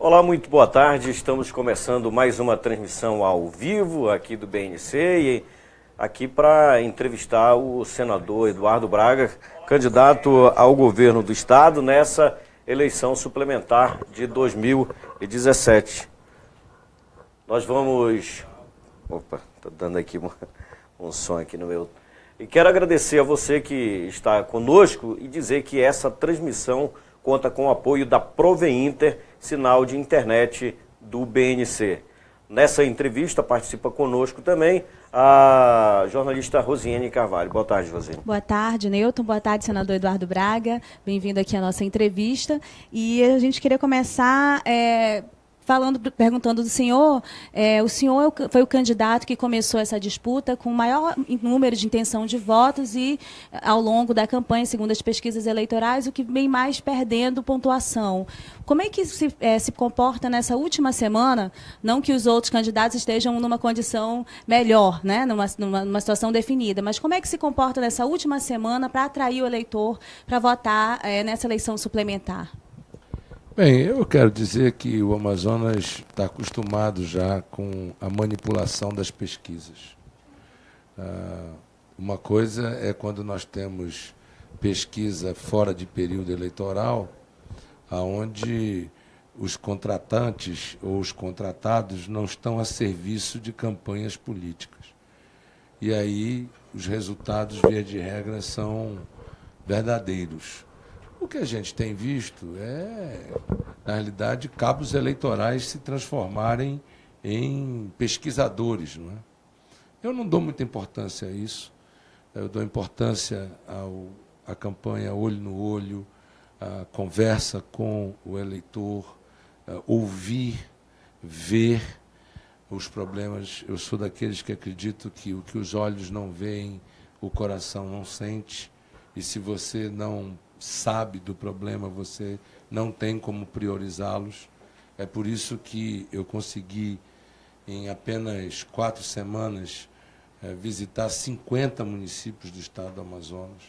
Olá, muito boa tarde. Estamos começando mais uma transmissão ao vivo aqui do BNC e aqui para entrevistar o senador Eduardo Braga, candidato ao governo do estado nessa eleição suplementar de 2017. Nós vamos... Opa, tá dando aqui um som aqui no meu... E quero agradecer a você que está conosco e dizer que essa transmissão conta com o apoio da Proveinter, sinal de internet do BNC. Nessa entrevista participa conosco também a jornalista Rosiane Carvalho. Boa tarde, Rosiane. Boa tarde, Newton. Boa tarde, senador Eduardo Braga. Bem-vindo aqui à nossa entrevista. E a gente queria começar... perguntando do senhor, o senhor foi o candidato que começou essa disputa com o maior número de intenção de votos e, ao longo da campanha, segundo as pesquisas eleitorais, o que vem mais perdendo pontuação. Como é que se comporta nessa última semana, não que os outros candidatos estejam numa condição melhor, né, numa situação definida, mas como é que se comporta nessa última semana para atrair o eleitor para votar nessa eleição suplementar? Bem, eu quero dizer que o Amazonas está acostumado já com a manipulação das pesquisas. Uma coisa é quando nós temos pesquisa fora de período eleitoral, onde os contratantes ou os contratados não estão a serviço de campanhas políticas. E aí os resultados, via de regra, são verdadeiros. O que a gente tem visto é, na realidade, cabos eleitorais se transformarem em pesquisadores, não é? Eu não dou muita importância a isso. Eu dou importância à campanha olho no olho, à conversa com o eleitor, ouvir, ver os problemas. Eu sou daqueles que acredito que o que os olhos não veem, o coração não sente. E se você não sabe do problema, você não tem como priorizá-los. É por isso que eu consegui, em apenas 4 semanas, visitar 50 municípios do estado do Amazonas.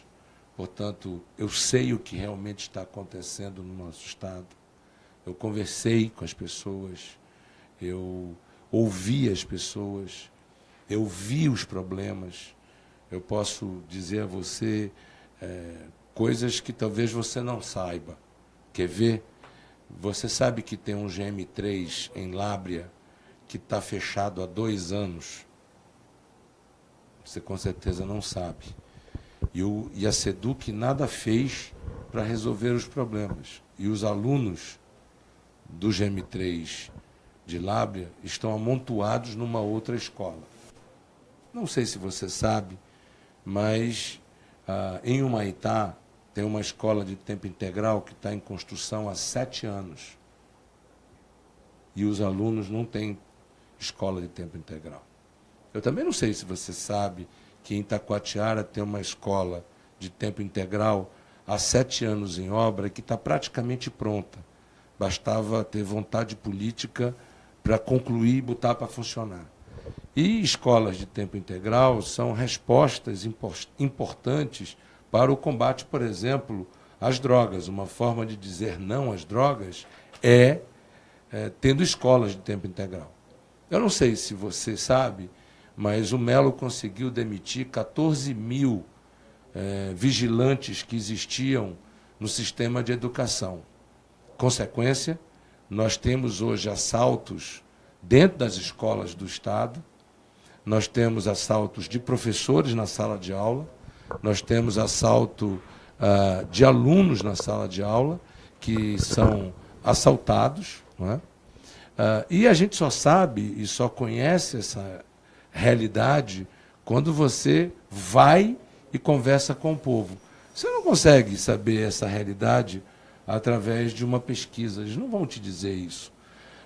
Portanto, eu sei o que realmente está acontecendo no nosso estado. Eu conversei com as pessoas, eu ouvi as pessoas, eu vi os problemas. Eu posso dizer a você coisas que talvez você não saiba. Quer ver? Você sabe que tem um GM3 em Lábrea que está fechado há 2 anos? Você com certeza não sabe. E a SEDUC nada fez para resolver os problemas. E os alunos do GM3 de Lábrea estão amontoados numa outra escola. Não sei se você sabe, mas em Humaitá tem uma escola de tempo integral que está em construção há 7 anos. E os alunos não têm escola de tempo integral. Eu também não sei se você sabe que em Itacoatiara tem uma escola de tempo integral há 7 anos em obra que está praticamente pronta. Bastava ter vontade política para concluir e botar para funcionar. E escolas de tempo integral são respostas importantes para o combate, por exemplo, às drogas. Uma forma de dizer não às drogas é tendo escolas de tempo integral. Eu não sei se você sabe, mas o Melo conseguiu demitir 14 mil vigilantes que existiam no sistema de educação. Consequência, nós temos hoje assaltos dentro das escolas do Estado, nós temos assaltos de professores na sala de aula, nós temos assalto de alunos na sala de aula, que são assaltados, não é? E a gente só sabe e só conhece essa realidade quando você vai e conversa com o povo. Você não consegue saber essa realidade através de uma pesquisa, eles não vão te dizer isso.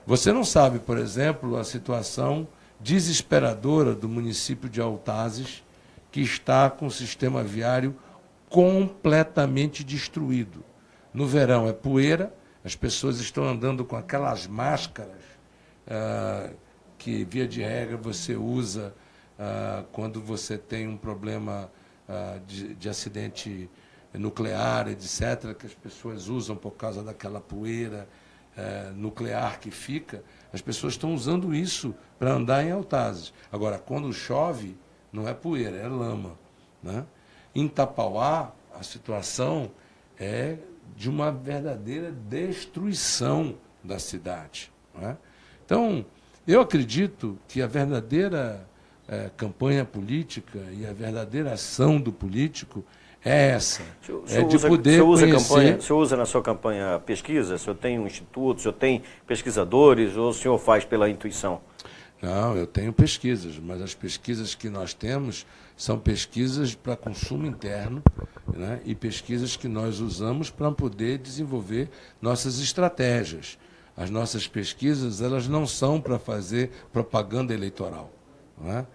Você não sabe, por exemplo, a situação desesperadora do município de Altazes, que está com o sistema viário completamente destruído. No verão é poeira, as pessoas estão andando com aquelas máscaras que, via de regra, você usa quando você tem um problema de acidente nuclear, etc., que as pessoas usam por causa daquela poeira. nuclear que fica, as pessoas estão usando isso para andar em Altazes. Agora, quando chove, não é poeira, é lama, né? Em Tapauá, a situação é de uma verdadeira destruição da cidade, não é? Então, eu acredito que a verdadeira campanha política e a verdadeira ação do político é essa, de poder conhecer... O senhor usa na sua campanha pesquisa? O senhor tem um instituto, o senhor tem pesquisadores ou o senhor faz pela intuição? Não, eu tenho pesquisas, mas as pesquisas que nós temos são pesquisas para consumo interno, né, e pesquisas que nós usamos para poder desenvolver nossas estratégias. As nossas pesquisas, elas não são para fazer propaganda eleitoral, não é?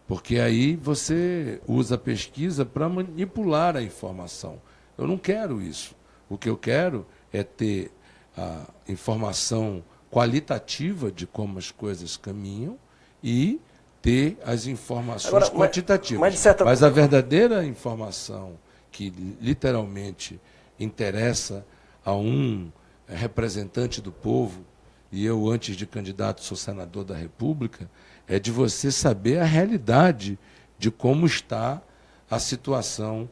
Porque aí você usa a pesquisa para manipular a informação. Eu não quero isso. O que eu quero é ter a informação qualitativa de como as coisas caminham e ter as informações quantitativas. Mas a verdadeira informação que literalmente interessa a um representante do povo, e eu, antes de candidato, sou senador da República, é de você saber a realidade de como está a situação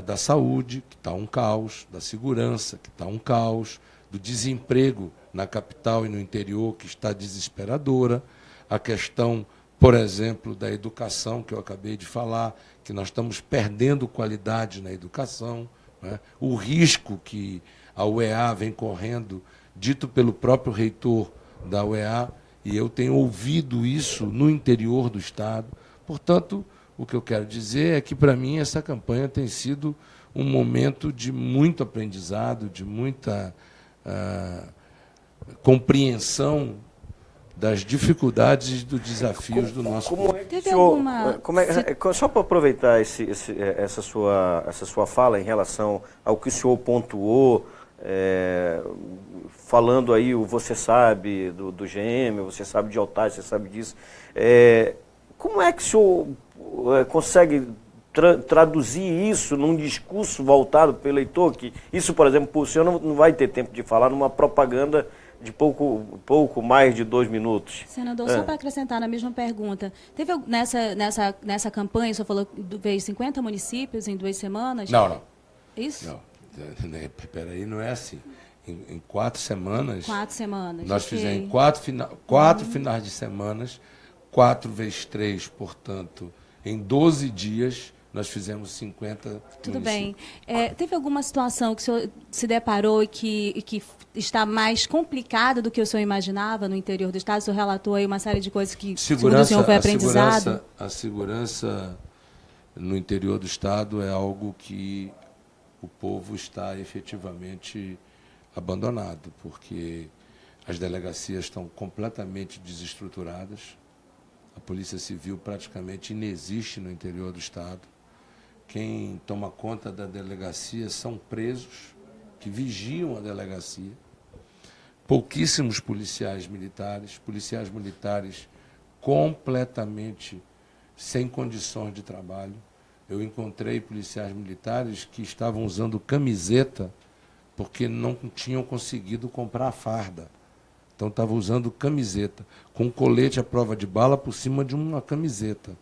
da saúde, que está um caos, da segurança, que está um caos, do desemprego na capital e no interior, que está desesperadora, a questão, por exemplo, da educação, que eu acabei de falar, que nós estamos perdendo qualidade na educação, né? O risco que a UEA vem correndo, dito pelo próprio reitor da UEA, e eu tenho ouvido isso no interior do Estado. Portanto, o que eu quero dizer é que, para mim, essa campanha tem sido um momento de muito aprendizado, de muita compreensão das dificuldades e dos desafios do nosso povo. Só para aproveitar essa sua fala em relação ao que o senhor pontuou, falando aí, você sabe do GM, você sabe de Altazes, você sabe disso. Como é que o senhor consegue traduzir isso num discurso voltado para o eleitor? Que isso, por exemplo, o senhor não vai ter tempo de falar numa propaganda de pouco mais de 2 minutos. Senador, só para acrescentar na mesma pergunta, teve nessa campanha, o senhor falou que veio 50 municípios em 2 semanas? Não. Isso? Não, peraí, não é assim. Em 4 semanas... 4 semanas. Nós fizemos 4 finais de semanas, 4 vezes 3, portanto, em 12 dias, nós fizemos 50 Tudo municípios. bem. Teve alguma situação que o senhor se deparou e que está mais complicada do que o senhor imaginava no interior do Estado? O senhor relatou aí uma série de coisas que, segundo o senhor, foi aprendizado. A segurança no interior do Estado é algo que o povo está efetivamente abandonado, porque as delegacias estão completamente desestruturadas, a Polícia Civil praticamente inexiste no interior do Estado. Quem toma conta da delegacia são presos que vigiam a delegacia. Pouquíssimos policiais militares completamente sem condições de trabalho. Eu encontrei policiais militares que estavam usando camiseta porque não tinham conseguido comprar a farda. Então, estavam usando camiseta, com colete à prova de bala por cima de uma camiseta.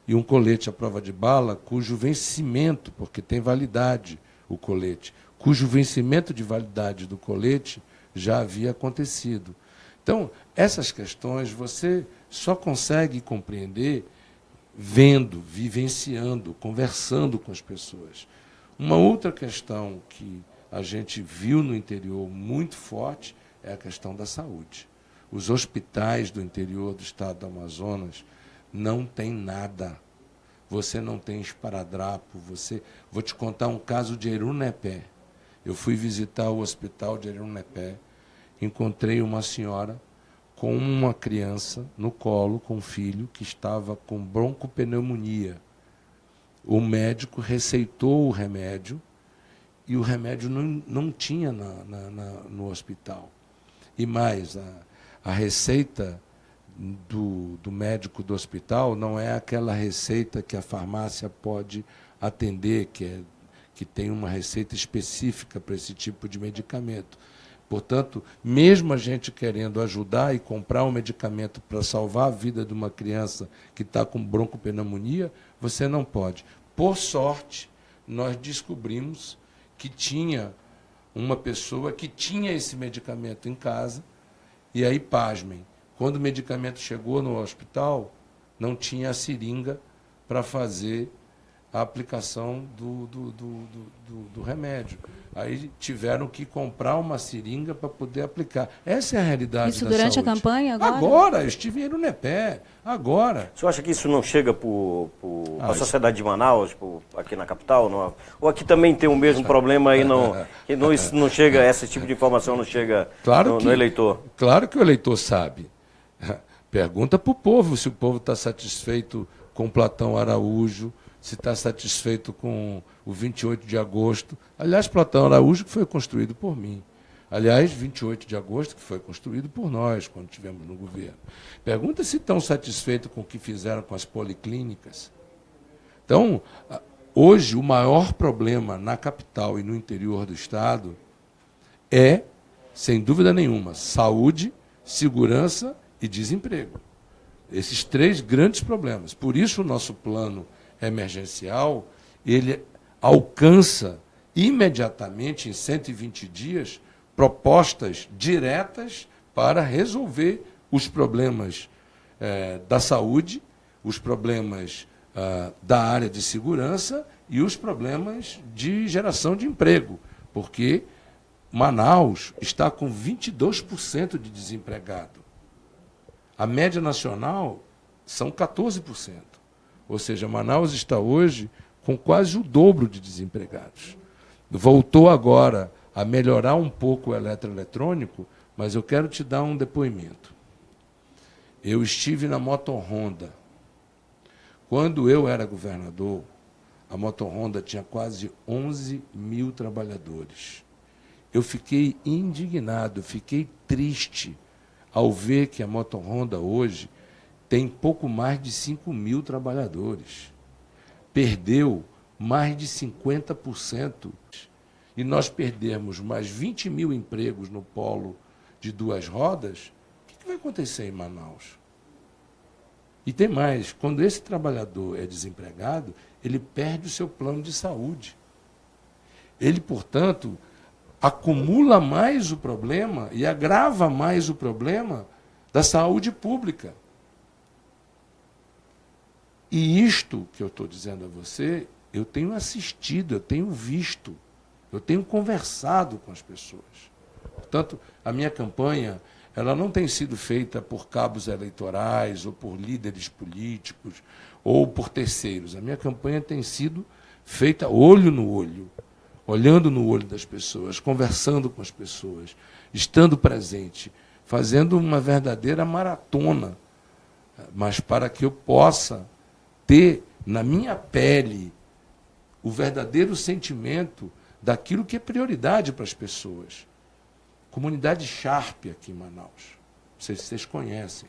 E um colete à prova de bala cujo vencimento, porque tem validade o colete, cujo vencimento de validade do colete já havia acontecido. Então, essas questões você só consegue compreender vendo, vivenciando, conversando com as pessoas. Uma outra questão que a gente viu no interior muito forte é a questão da saúde. Os hospitais do interior do estado do Amazonas não têm nada. Você não tem esparadrapo. Vou te contar um caso de Erunepé. Eu fui visitar o hospital de Erunepé, encontrei uma senhora com uma criança no colo, com um filho, que estava com broncopneumonia. O médico receitou o remédio e o remédio não tinha no hospital. E mais, a receita do médico do hospital não é aquela receita que a farmácia pode atender, que tem uma receita específica para esse tipo de medicamento. Portanto, mesmo a gente querendo ajudar e comprar um medicamento para salvar a vida de uma criança que está com broncopneumonia, você não pode. Por sorte, nós descobrimos que tinha uma pessoa que tinha esse medicamento em casa, e aí, pasmem, quando o medicamento chegou no hospital, não tinha a seringa para fazer a aplicação do remédio. Aí tiveram que comprar uma seringa para poder aplicar. Essa é a realidade da saúde. Isso durante a campanha agora? Agora, estive no NEPE, agora. O senhor acha que isso não chega para a sociedade de Manaus, aqui na capital? Não? Ou aqui também tem o mesmo problema e isso não chega, esse tipo de informação não chega no eleitor? Claro que o eleitor sabe. Pergunta para o povo se o povo está satisfeito com Platão Araújo, se está satisfeito com o 28 de agosto. Aliás, Platão Araújo que foi construído por mim. Aliás, 28 de agosto que foi construído por nós, quando estivemos no governo. Pergunta se estão satisfeitos com o que fizeram com as policlínicas. Então, hoje, o maior problema na capital e no interior do Estado é, sem dúvida nenhuma, saúde, segurança e desemprego. Esses três grandes problemas. Por isso, o nosso plano emergencial, ele alcança imediatamente, em 120 dias, propostas diretas para resolver os problemas da saúde, os problemas da área de segurança e os problemas de geração de emprego, porque Manaus está com 22% de desempregado. A média nacional são 14%. Ou seja, Manaus está hoje com quase o dobro de desempregados. Voltou agora a melhorar um pouco o eletroeletrônico, mas eu quero te dar um depoimento. Eu estive na Motorhonda. Quando eu era governador, a Motorhonda tinha quase 11 mil trabalhadores. Eu fiquei indignado, fiquei triste ao ver que a Motorhonda hoje tem pouco mais de 5 mil trabalhadores. Perdeu mais de 50%. E nós perdemos mais 20 mil empregos no polo de duas rodas. O que vai acontecer em Manaus? E tem mais, quando esse trabalhador é desempregado, ele perde o seu plano de saúde. Ele, portanto, acumula mais o problema e agrava mais o problema da saúde pública. E isto que eu estou dizendo a você, eu tenho assistido, eu tenho visto, eu tenho conversado com as pessoas. Portanto, a minha campanha, ela não tem sido feita por cabos eleitorais, ou por líderes políticos, ou por terceiros. A minha campanha tem sido feita olho no olho, olhando no olho das pessoas, conversando com as pessoas, estando presente, fazendo uma verdadeira maratona, mas para que eu possa ter na minha pele o verdadeiro sentimento daquilo que é prioridade para as pessoas. Comunidade Sharp aqui em Manaus. Não sei se vocês conhecem.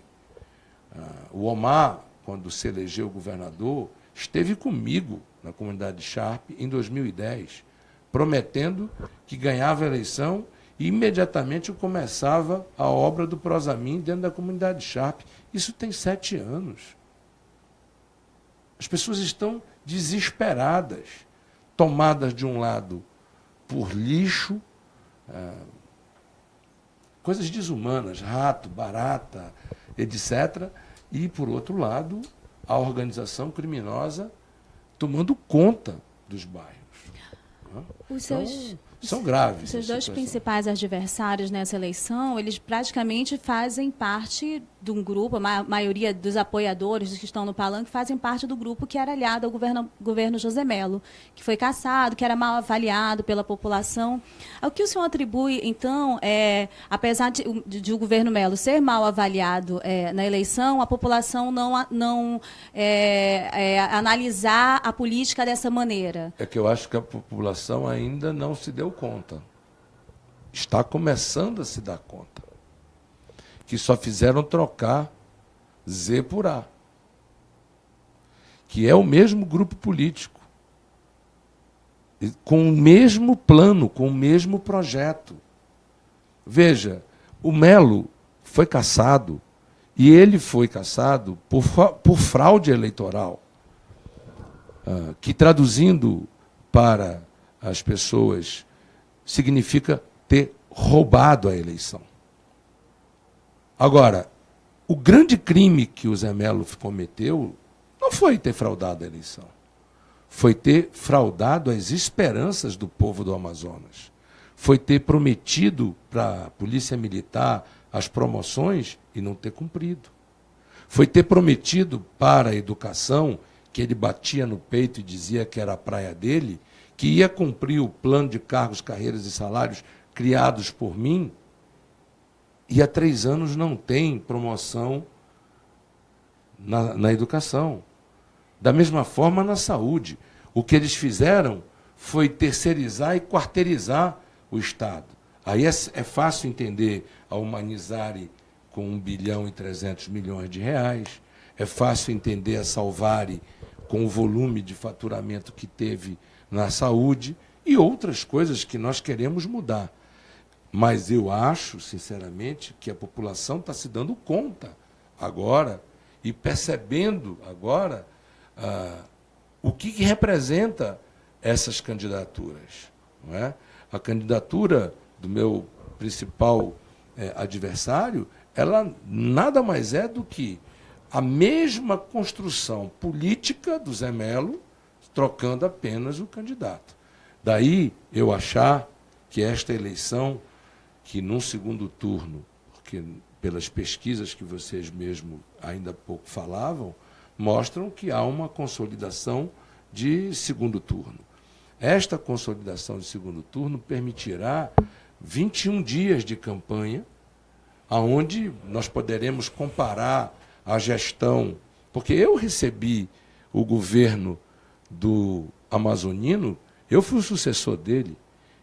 O Omar, quando se elegeu governador, esteve comigo na comunidade Sharp em 2010, prometendo que ganhava a eleição e imediatamente eu começava a obra do Prosamin dentro da comunidade Sharp. Isso tem 7 anos. As pessoas estão desesperadas, tomadas de um lado por lixo, coisas desumanas, rato, barata, etc. E, por outro lado, a organização criminosa tomando conta dos bairros. São graves. Os seus dois principais adversários nessa eleição, eles praticamente fazem parte de um grupo, a maioria dos apoiadores que estão no palanque fazem parte do grupo que era aliado ao governo José Mello, que foi cassado, que era mal avaliado pela população. Ao que o senhor atribui, então, apesar de o governo Mello ser mal avaliado na eleição, a população não analisar a política dessa maneira? É que eu acho que a população ainda não se deu conta. Está começando a se dar conta. Que só fizeram trocar Z por A. Que é o mesmo grupo político. Com o mesmo plano, com o mesmo projeto. Veja, o Melo foi cassado, e ele foi cassado por fraude eleitoral, que, traduzindo para as pessoas, significa ter roubado a eleição. Agora, o grande crime que o Zé Melo cometeu não foi ter fraudado a eleição, foi ter fraudado as esperanças do povo do Amazonas, foi ter prometido para a Polícia Militar as promoções e não ter cumprido, foi ter prometido para a educação, que ele batia no peito e dizia que era a praia dele, que ia cumprir o plano de cargos, carreiras e salários criados por mim, e há 3 anos não tem promoção na educação. Da mesma forma, na saúde. O que eles fizeram foi terceirizar e quarteirizar o Estado. Aí é fácil entender a Humanizare com 1,3 bilhão de reais, é fácil entender a Salvare com o volume de faturamento que teve na saúde e outras coisas que nós queremos mudar. Mas eu acho, sinceramente, que a população está se dando conta agora e percebendo agora o que representa essas candidaturas. Não é? A candidatura do meu principal adversário, ela nada mais é do que a mesma construção política do Zé Melo, trocando apenas o candidato. Daí eu achar que esta eleição, que num segundo turno, porque pelas pesquisas que vocês mesmo ainda há pouco falavam, mostram que há uma consolidação de segundo turno. Esta consolidação de segundo turno permitirá 21 dias de campanha, onde nós poderemos comparar a gestão, porque eu recebi o governo do Amazonino, eu fui o sucessor dele,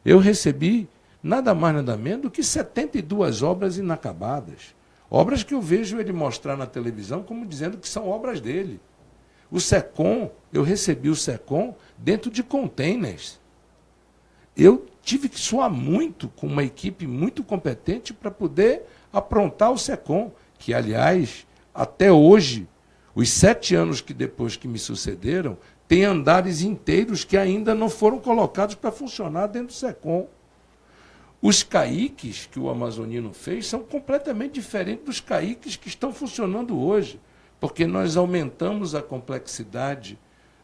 eu recebi nada mais nada menos do que 72 obras inacabadas, obras que eu vejo ele mostrar na televisão como dizendo que são obras dele. O SECOM, eu recebi o SECOM dentro de containers. Eu tive que suar muito com uma equipe muito competente para poder aprontar o SECOM, que, aliás, até hoje, os 7 anos que depois que me sucederam, tem andares inteiros que ainda não foram colocados para funcionar dentro do SECOM. Os CAICs que o Amazonino fez são completamente diferentes dos CAICs que estão funcionando hoje, porque nós aumentamos a complexidade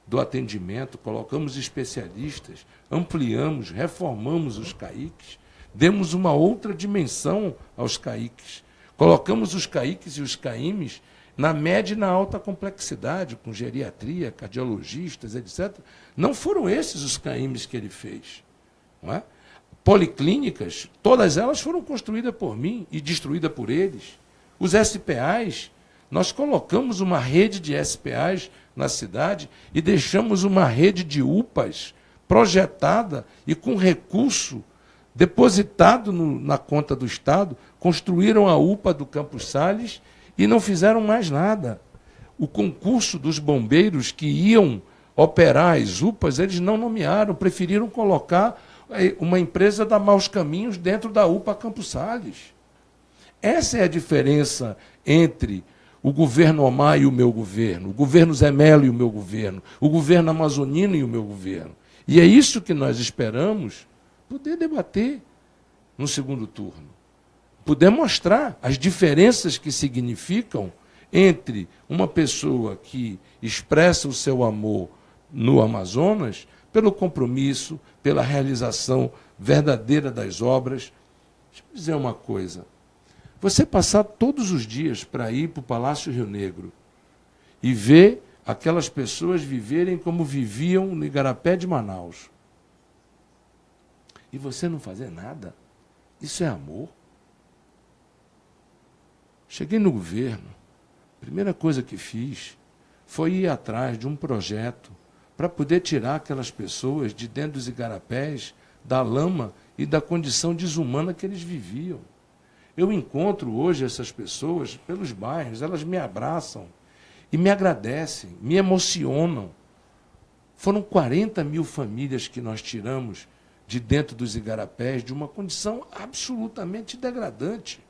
do atendimento, colocamos especialistas, ampliamos, reformamos os CAICs, demos uma outra dimensão aos CAICs, colocamos os CAICs e os CAIMs na média e na alta complexidade, com geriatria, cardiologistas, etc. Não foram esses os CAIMs que ele fez. Não é? Policlínicas, todas elas foram construídas por mim e destruídas por eles. Os SPAs, nós colocamos uma rede de SPAs na cidade e deixamos uma rede de UPAs projetada e com recurso depositado na conta do Estado, construíram a UPA do Campos Sales e não fizeram mais nada. O concurso dos bombeiros que iam operar as UPAs, eles não nomearam, preferiram colocar uma empresa da Maus Caminhos dentro da UPA Campos Sales. Essa é a diferença entre o governo Omar e o meu governo, o governo Zé Melo e o meu governo, o governo amazonino e o meu governo. E é isso que nós esperamos poder debater no segundo turno. Poder mostrar as diferenças que significam entre uma pessoa que expressa o seu amor no Amazonas pelo compromisso, pela realização verdadeira das obras. Deixa eu dizer uma coisa. Você passar todos os dias para ir para o Palácio Rio Negro e ver aquelas pessoas viverem como viviam no Igarapé de Manaus, e você não fazer nada, isso é amor? Cheguei no governo, a primeira coisa que fiz foi ir atrás de um projeto para poder tirar aquelas pessoas de dentro dos igarapés, da lama e da condição desumana que eles viviam. Eu encontro hoje essas pessoas pelos bairros, elas me abraçam e me agradecem, me emocionam. Foram 40 mil famílias que nós tiramos de dentro dos igarapés de uma condição absolutamente degradante.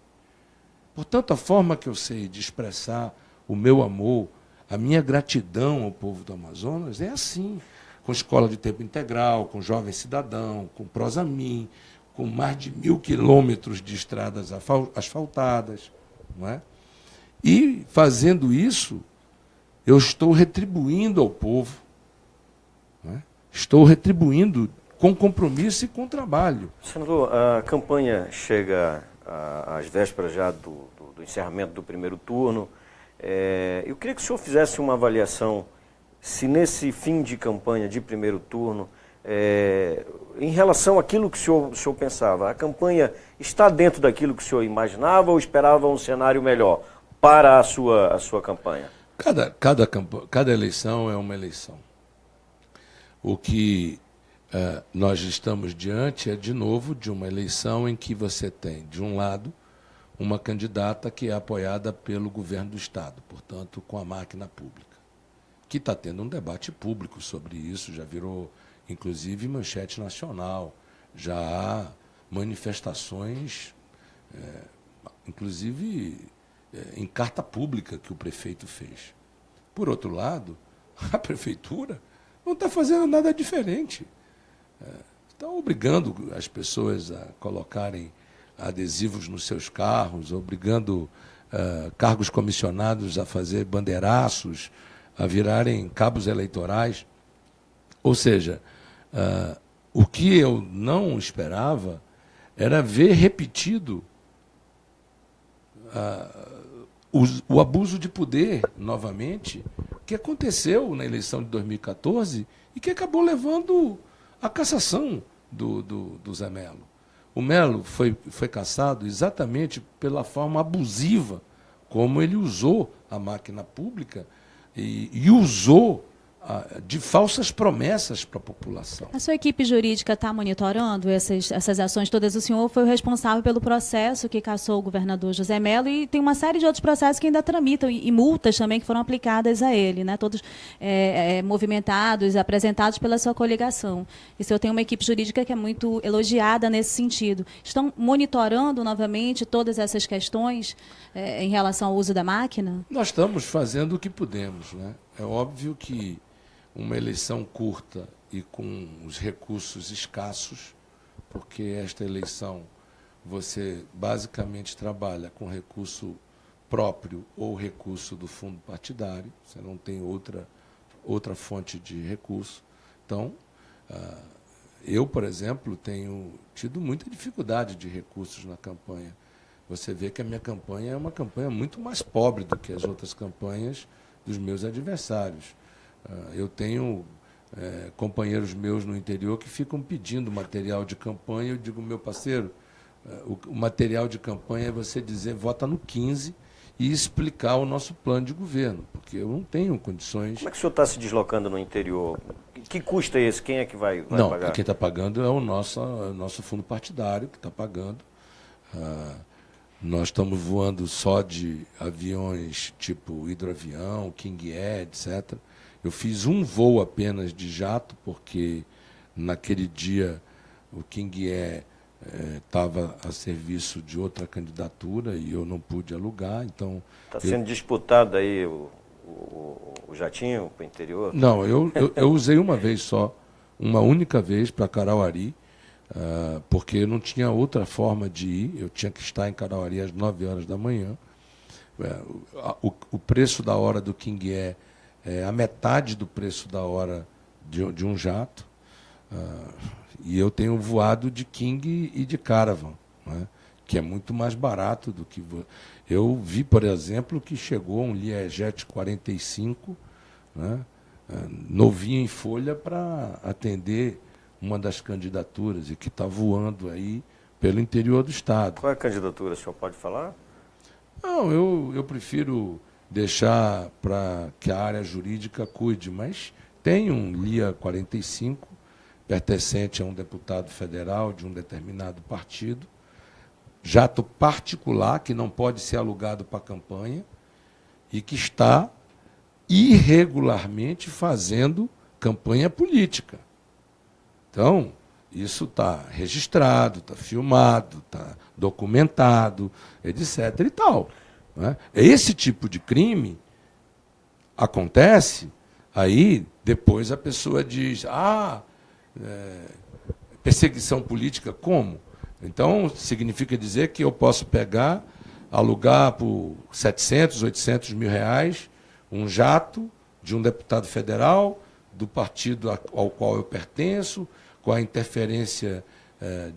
Portanto, a forma que eu sei de expressar o meu amor, a minha gratidão ao povo do Amazonas é assim, com escola de tempo integral, com Jovem Cidadão, com Prosamin, com mais de 1.000 quilômetros de estradas asfaltadas. Não é? E, fazendo isso, eu estou retribuindo ao povo. Não é? Estou retribuindo com compromisso e com trabalho. Senador, a campanha chega às vésperas já do encerramento do primeiro turno. Eu queria que o senhor fizesse uma avaliação se nesse fim de campanha de primeiro turno, em relação àquilo que o senhor pensava, a campanha está dentro daquilo que o senhor imaginava ou esperava um cenário melhor para a sua campanha? Cada eleição é uma eleição. O que nós estamos diante é, de novo, de uma eleição em que você tem, de um lado, uma candidata que é apoiada pelo governo do Estado, portanto, com a máquina pública, que está tendo um debate público sobre isso, já virou, inclusive, manchete nacional, já há manifestações, inclusive em carta pública que o prefeito fez. Por outro lado, a prefeitura não está fazendo nada diferente. Está obrigando as pessoas a colocarem adesivos nos seus carros, obrigando cargos comissionados a fazer bandeiraços, a virarem cabos eleitorais. Ou seja, o que eu não esperava era ver repetido o abuso de poder, novamente, que aconteceu na eleição de 2014 e que acabou levando à cassação do Zé Melo. O Melo foi cassado exatamente pela forma abusiva como ele usou a máquina pública e usou de falsas promessas para a população. A sua equipe jurídica está monitorando essas ações todas? O senhor foi o responsável pelo processo que cassou o governador José Melo e tem uma série de outros processos que ainda tramitam e multas também que foram aplicadas a ele, né? Todos movimentados, apresentados pela sua coligação. E o senhor tem uma equipe jurídica que é muito elogiada nesse sentido. Estão monitorando novamente todas essas questões em relação ao uso da máquina? Nós estamos fazendo o que podemos, né? É óbvio que uma eleição curta e com os recursos escassos, porque esta eleição você basicamente trabalha com recurso próprio ou recurso do fundo partidário, você não tem outra fonte de recurso. Então, eu, por exemplo, tenho tido muita dificuldade de recursos na campanha. Você vê que a minha campanha é uma campanha muito mais pobre do que as outras campanhas dos meus adversários. Eu tenho companheiros meus no interior que ficam pedindo material de campanha. Eu digo, meu parceiro, o material de campanha é você dizer, vota no 15 e explicar o nosso plano de governo, porque eu não tenho condições... Como é que o senhor está se deslocando no interior? Que custo é esse? Quem é que vai não, pagar? Quem está pagando é o nosso fundo partidário que está pagando. Nós estamos voando só de aviões tipo hidroavião, King Air, etc. Eu fiz um voo apenas de jato, porque naquele dia o King Air estava a serviço de outra candidatura e eu não pude alugar. Então está sendo disputado aí o jatinho para o interior? Não, eu usei uma vez só, uma única vez para Carauari, porque eu não tinha outra forma de ir, eu tinha que estar em Carauari às 9 horas da manhã. O preço da hora do King Air é a metade do preço da hora de um jato, e eu tenho voado de King e de Caravan, né, que é muito mais barato do que... Eu vi, por exemplo, que chegou um Learjet 45, né, novinho em folha, para atender uma das candidaturas e que está voando aí pelo interior do estado. Qual é a candidatura, o senhor pode falar? Não, eu prefiro deixar para que a área jurídica cuide, mas tem um LIA 45, pertencente a um deputado federal de um determinado partido, jato particular, que não pode ser alugado para campanha, e que está irregularmente fazendo campanha política. Então, isso está registrado, está filmado, está documentado, etc. e tal. Né? Esse tipo de crime acontece, aí depois a pessoa diz, perseguição política, como? Então, significa dizer que eu posso pegar, alugar por 700, 800 mil reais um jato de um deputado federal, do partido ao qual eu pertenço, com a interferência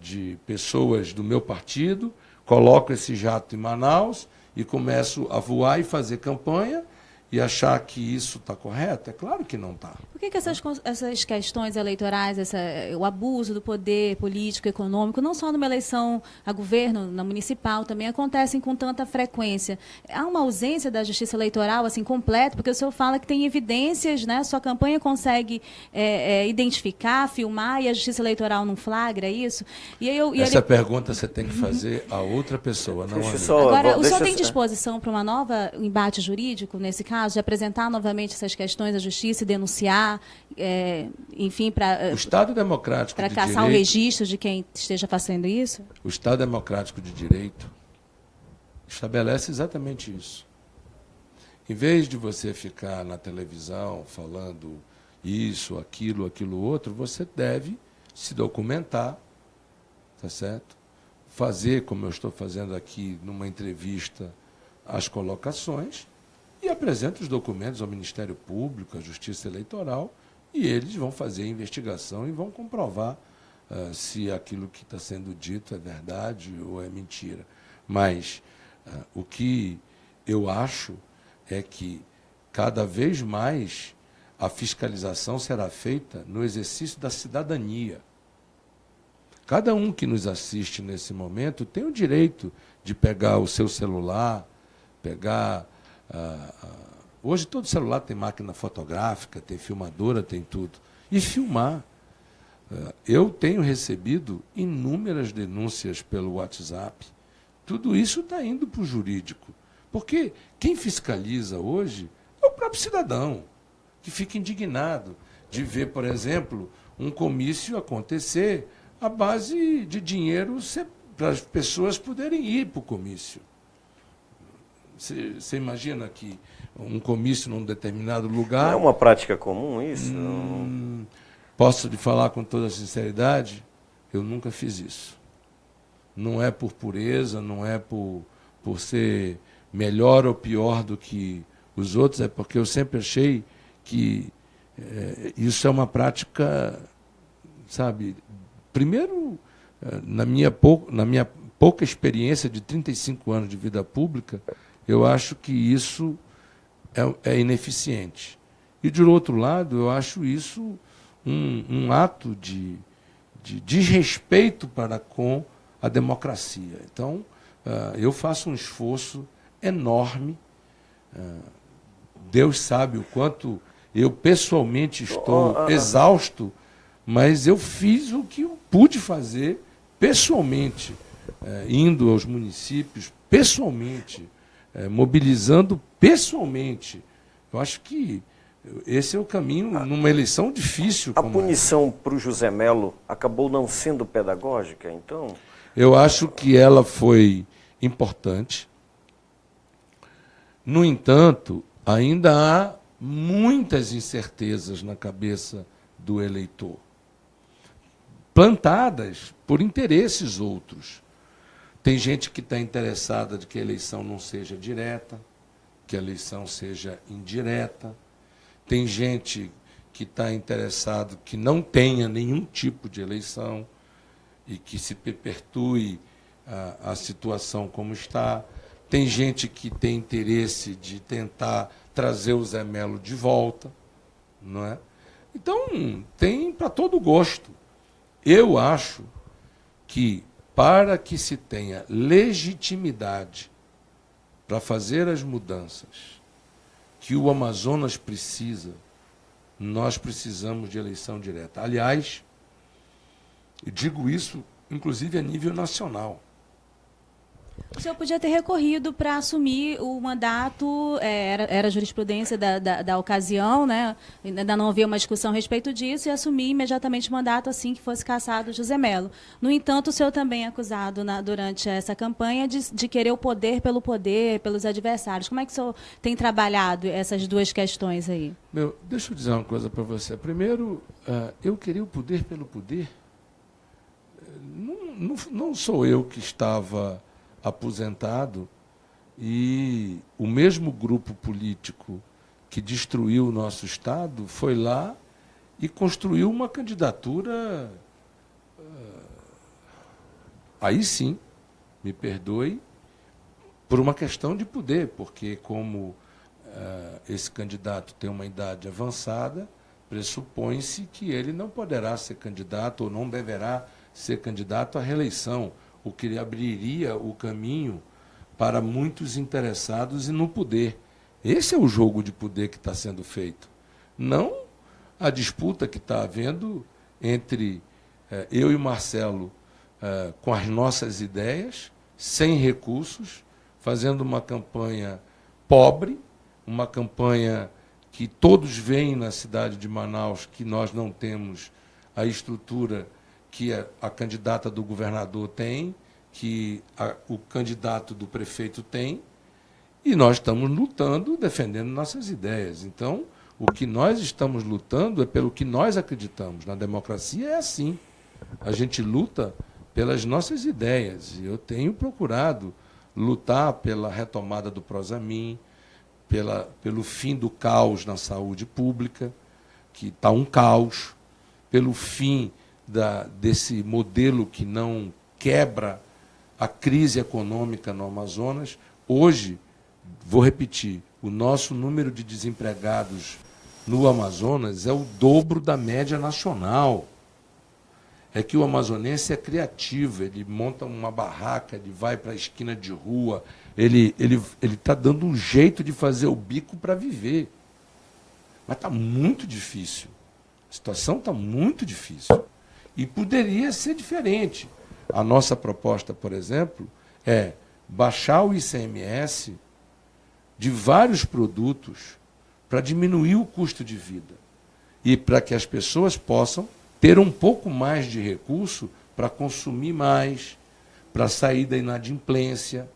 de pessoas do meu partido, coloco esse jato em Manaus e começo a voar e fazer campanha e achar que isso está correto? É claro que não está. Por que essas questões eleitorais, o abuso do poder político, econômico, não só numa eleição a governo, na municipal, também acontecem com tanta frequência? Há uma ausência da justiça eleitoral assim completa, porque o senhor fala que tem evidências, né? Sua campanha consegue identificar, filmar, e a justiça eleitoral não flagra isso? Essa pergunta você tem que fazer a outra pessoa, não a mim. Agora, o senhor tem disposição para um embate jurídico, nesse caso, de apresentar novamente essas questões à justiça e denunciar, enfim, para o Estado democrático para caçar o registro de quem esteja fazendo isso? O Estado democrático de direito estabelece exatamente isso. Em vez de você ficar na televisão falando isso, aquilo outro, você deve se documentar, tá certo? Fazer, como eu estou fazendo aqui numa entrevista, as colocações, e apresenta os documentos ao Ministério Público, à Justiça Eleitoral, e eles vão fazer a investigação e vão comprovar se aquilo que está sendo dito é verdade ou é mentira. Mas o que eu acho é que, cada vez mais, a fiscalização será feita no exercício da cidadania. Cada um que nos assiste nesse momento tem o direito de pegar o seu celular, pegar... hoje todo celular tem máquina fotográfica, tem filmadora, tem tudo. E filmar. Eu tenho recebido inúmeras denúncias pelo WhatsApp. Tudo isso está indo para o jurídico. Porque quem fiscaliza hoje é o próprio cidadão, que fica indignado de ver, por exemplo, um comício acontecer à base de dinheiro para as pessoas poderem ir para o comício. Você imagina que um comício num determinado lugar... Não é uma prática comum isso? Posso lhe falar com toda sinceridade? Eu nunca fiz isso. Não é por pureza, não é por ser melhor ou pior do que os outros, é porque eu sempre achei que isso é uma prática, sabe... Primeiro, na minha pouca experiência de 35 anos de vida pública, eu acho que isso é ineficiente. E, de outro lado, eu acho isso um ato de desrespeito para com a democracia. Então, eu faço um esforço enorme. Deus sabe o quanto eu, pessoalmente, estou exausto, mas eu fiz o que eu pude fazer pessoalmente, indo aos municípios pessoalmente, mobilizando pessoalmente. Eu acho que esse é o caminho numa eleição difícil. A punição para o José Melo acabou não sendo pedagógica, então? Eu acho que ela foi importante. No entanto, ainda há muitas incertezas na cabeça do eleitor, plantadas por interesses outros. Tem gente que está interessada de que a eleição não seja direta, que a eleição seja indireta. Tem gente que está interessado que não tenha nenhum tipo de eleição e que se perpetue a situação como está. Tem gente que tem interesse de tentar trazer o Zé Melo de volta, não é? Então, tem para todo gosto. Eu acho que, para que se tenha legitimidade para fazer as mudanças que o Amazonas precisa, nós precisamos de eleição direta. Aliás, eu digo isso, inclusive, a nível nacional. O senhor podia ter recorrido para assumir o mandato, era jurisprudência da ocasião, né? Ainda não havia uma discussão a respeito disso, e assumir imediatamente o mandato assim que fosse cassado José Melo. No entanto, o senhor também é acusado durante essa campanha de querer o poder, pelos adversários. Como é que o senhor tem trabalhado essas duas questões aí? Deixa eu dizer uma coisa para você. Primeiro, eu queria o poder pelo poder. Não sou eu que estava aposentado e o mesmo grupo político que destruiu o nosso Estado foi lá e construiu uma candidatura, aí sim, me perdoe, por uma questão de poder, porque como esse candidato tem uma idade avançada, pressupõe-se que ele não poderá ser candidato ou não deverá ser candidato à reeleição, o que abriria o caminho para muitos interessados e no poder. Esse é o jogo de poder que está sendo feito. Não a disputa que está havendo entre eu e Marcelo com as nossas ideias, sem recursos, fazendo uma campanha pobre, uma campanha que todos veem na cidade de Manaus que nós não temos a estrutura que a candidata do governador tem, que o candidato do prefeito tem, e nós estamos lutando, defendendo nossas ideias. Então, o que nós estamos lutando é pelo que nós acreditamos. Na democracia é assim. A gente luta pelas nossas ideias. E eu tenho procurado lutar pela retomada do Prosamin, pelo fim do caos na saúde pública, que está um caos, pelo fim desse modelo que não quebra a crise econômica no Amazonas. Hoje, vou repetir, o nosso número de desempregados no Amazonas é o dobro da média nacional. É que o amazonense é criativo, ele monta uma barraca, ele vai para a esquina de rua, ele está dando um jeito de fazer o bico para viver. Mas está muito difícil. A situação está muito difícil. E poderia ser diferente. A nossa proposta, por exemplo, é baixar o ICMS de vários produtos para diminuir o custo de vida e para que as pessoas possam ter um pouco mais de recurso para consumir mais, para sair da inadimplência,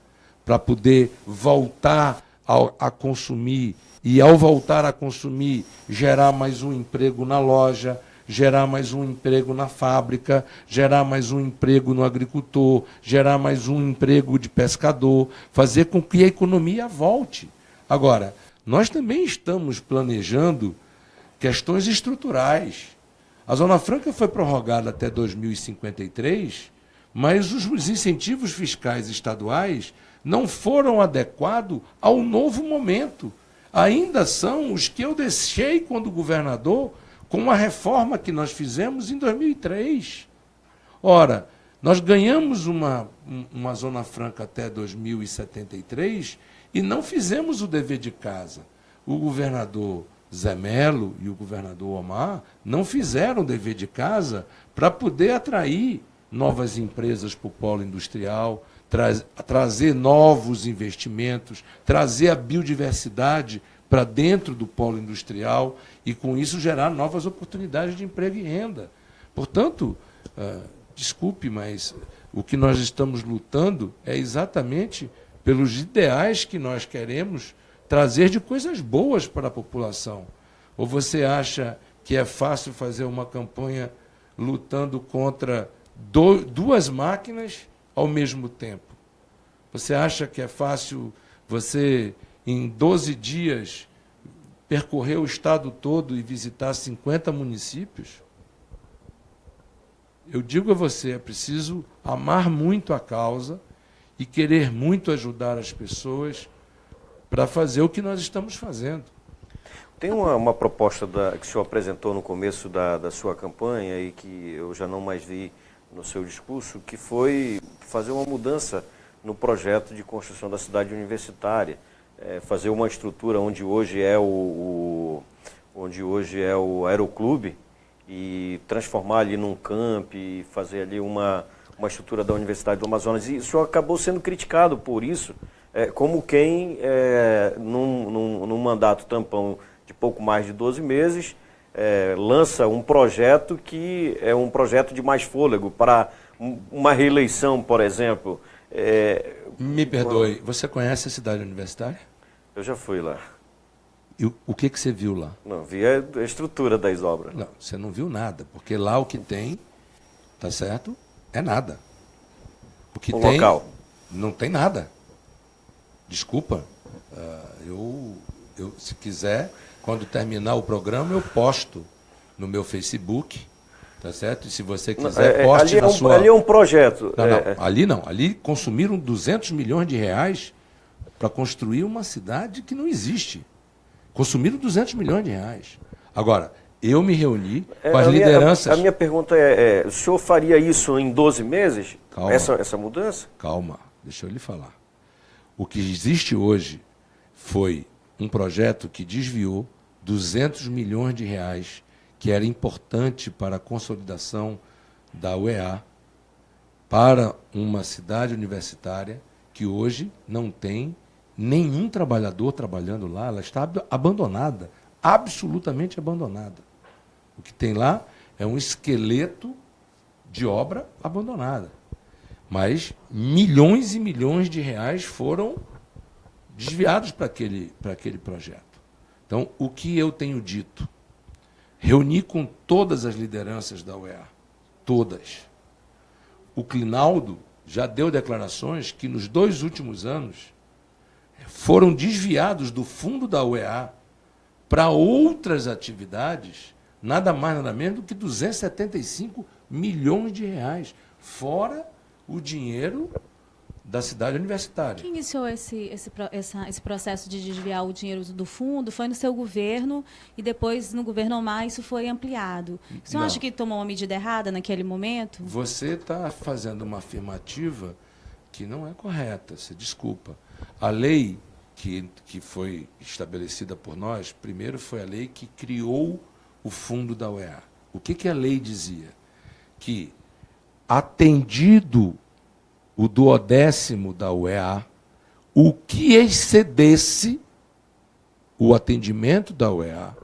para poder voltar a consumir e, ao voltar a consumir, gerar mais um emprego na loja, gerar mais um emprego na fábrica, gerar mais um emprego no agricultor, gerar mais um emprego de pescador, fazer com que a economia volte. Agora, nós também estamos planejando questões estruturais. A Zona Franca foi prorrogada até 2053, mas os incentivos fiscais estaduais não foram adequados ao novo momento. Ainda são os que eu deixei quando governador, com a reforma que nós fizemos em 2003. Ora, nós ganhamos uma Zona Franca até 2073 e não fizemos o dever de casa. O governador Zé Melo e o governador Omar não fizeram o dever de casa para poder atrair novas empresas para o polo industrial, trazer novos investimentos, trazer a biodiversidade para dentro do polo industrial e, com isso, gerar novas oportunidades de emprego e renda. Portanto, desculpe, mas o que nós estamos lutando é exatamente pelos ideais que nós queremos trazer de coisas boas para a população. Ou você acha que é fácil fazer uma campanha lutando contra duas máquinas ao mesmo tempo? Você acha que é fácil você, em 12 dias, percorrer o estado todo e visitar 50 municípios? Eu digo a você, é preciso amar muito a causa e querer muito ajudar as pessoas para fazer o que nós estamos fazendo. Tem uma proposta que o senhor apresentou no começo da sua campanha e que eu já não mais vi no seu discurso, que foi fazer uma mudança no projeto de construção da cidade universitária, fazer uma estrutura onde hoje é o Aeroclube, e transformar ali num camp e fazer ali uma estrutura da Universidade do Amazonas. E o senhor acabou sendo criticado por isso, como quem, num mandato tampão de pouco mais de 12 meses, lança um projeto que é um projeto de mais fôlego para uma reeleição, por exemplo. Me perdoe, você conhece a cidade universitária? Eu já fui lá. E o que você viu lá? Não, vi a estrutura das obras. Não, você não viu nada, porque lá o que tem, tá certo? É nada. O que tem, local. Não tem nada. Desculpa. Eu, se quiser, quando terminar o programa, eu posto no meu Facebook, tá certo? E se você quiser, poste na sua... Ali é um projeto. Ali não. Ali consumiram 200 milhões de reais para construir uma cidade que não existe. Consumiram 200 milhões de reais. Agora, eu me reuni com as lideranças... A minha pergunta o senhor faria isso em 12 meses? Calma. Essa mudança? Calma, deixa eu lhe falar. O que existe hoje foi um projeto que desviou 200 milhões de reais, que era importante para a consolidação da UEA, para uma cidade universitária que hoje não tem nenhum trabalhador trabalhando lá, ela está abandonada, absolutamente abandonada. O que tem lá é um esqueleto de obra abandonada. Mas milhões e milhões de reais foram desviados para aquele projeto. Então, o que eu tenho dito? Reuni com todas as lideranças da UEA, todas. O Clinaldo já deu declarações que nos 2 últimos anos foram desviados do fundo da UEA para outras atividades, nada mais nada menos do que 275 milhões de reais, fora o dinheiro da cidade universitária. Quem iniciou esse processo de desviar o dinheiro do fundo foi no seu governo e depois no governo Omar isso foi ampliado. O senhor acha que tomou uma medida errada naquele momento? Você está fazendo uma afirmativa que não é correta, você desculpa. A lei que foi estabelecida por nós, primeiro foi a lei que criou o fundo da UEA. O que a lei dizia? Que, atendido o 12º da UEA, o que excedesse o atendimento da UEA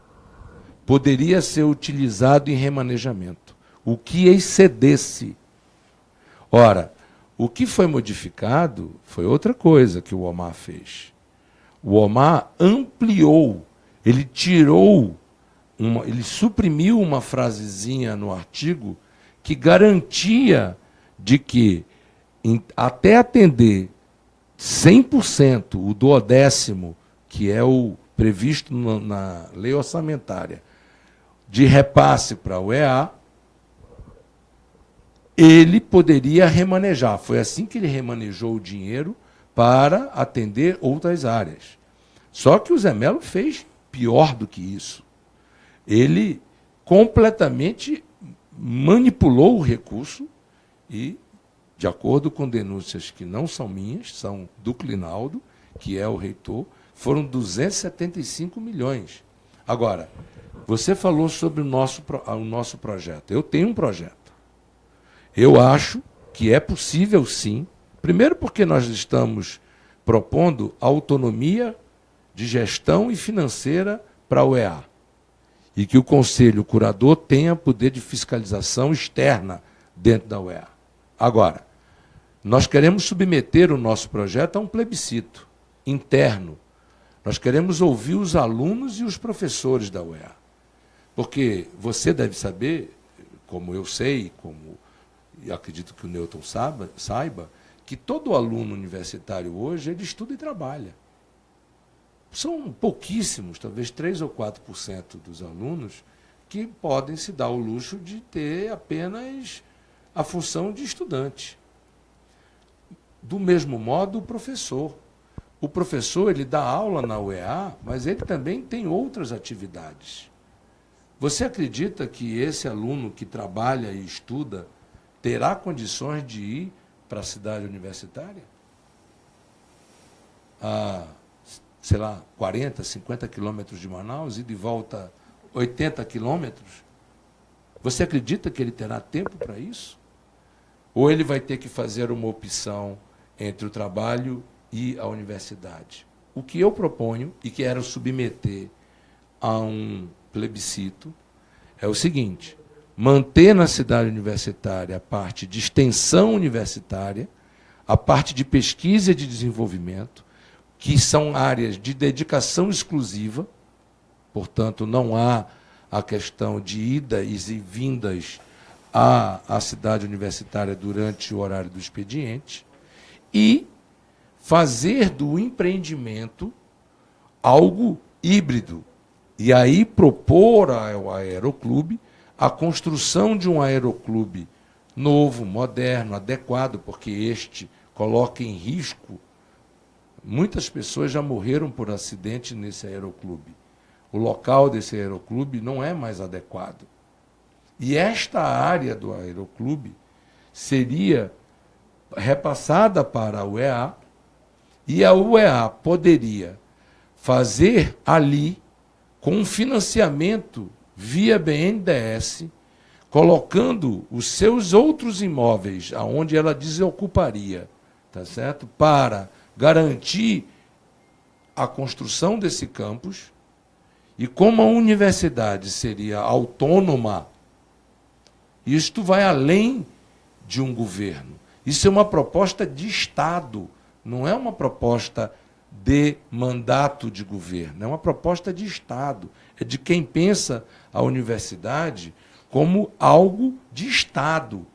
poderia ser utilizado em remanejamento. O que excedesse. Ora, o que foi modificado foi outra coisa que o Omar fez. O Omar ampliou, ele tirou, ele suprimiu uma frasezinha no artigo que garantia de que até atender 100% o 12º, que é o previsto na lei orçamentária, de repasse para a UEA, ele poderia remanejar. Foi assim que ele remanejou o dinheiro para atender outras áreas. Só que o Zé Melo fez pior do que isso. Ele completamente manipulou o recurso e, de acordo com denúncias que não são minhas, são do Clinaldo, que é o reitor, foram 275 milhões. Agora, você falou sobre o nosso projeto. Eu tenho um projeto. Eu acho que é possível, sim. Primeiro porque nós estamos propondo autonomia de gestão e financeira para a UEA. E que o Conselho Curador tenha poder de fiscalização externa dentro da UEA. Agora, nós queremos submeter o nosso projeto a um plebiscito interno. Nós queremos ouvir os alunos e os professores da UEA. Porque você deve saber, como eu sei, e acredito que o Newton saiba, que todo aluno universitário hoje, ele estuda e trabalha. São pouquíssimos, talvez 3 ou 4% dos alunos, que podem se dar o luxo de ter apenas a função de estudante. Do mesmo modo, o professor. O professor, ele dá aula na UEA, mas ele também tem outras atividades. Você acredita que esse aluno que trabalha e estuda terá condições de ir para a cidade universitária? Sei lá, 40, 50 quilômetros de Manaus e de volta 80 quilômetros? Você acredita que ele terá tempo para isso? Ou ele vai ter que fazer uma opção entre o trabalho e a universidade? O que eu proponho, e quero submeter a um plebiscito, é o seguinte: manter na cidade universitária a parte de extensão universitária, a parte de pesquisa e de desenvolvimento, que são áreas de dedicação exclusiva, portanto, não há a questão de idas e vindas à cidade universitária durante o horário do expediente, e fazer do empreendimento algo híbrido. E aí propor ao aeroclube a construção de um aeroclube novo, moderno, adequado, porque este coloca em risco. Muitas pessoas já morreram por acidente nesse aeroclube. O local desse aeroclube não é mais adequado. E esta área do aeroclube seria repassada para a UEA, e a UEA poderia fazer ali, com um financiamento via BNDES, colocando os seus outros imóveis, aonde ela desocuparia, tá certo? Para garantir a construção desse campus. E como a universidade seria autônoma, isto vai além de um governo. Isso é uma proposta de Estado, não é uma proposta de mandato de governo, é uma proposta de Estado. É de quem pensa a universidade como algo de Estado.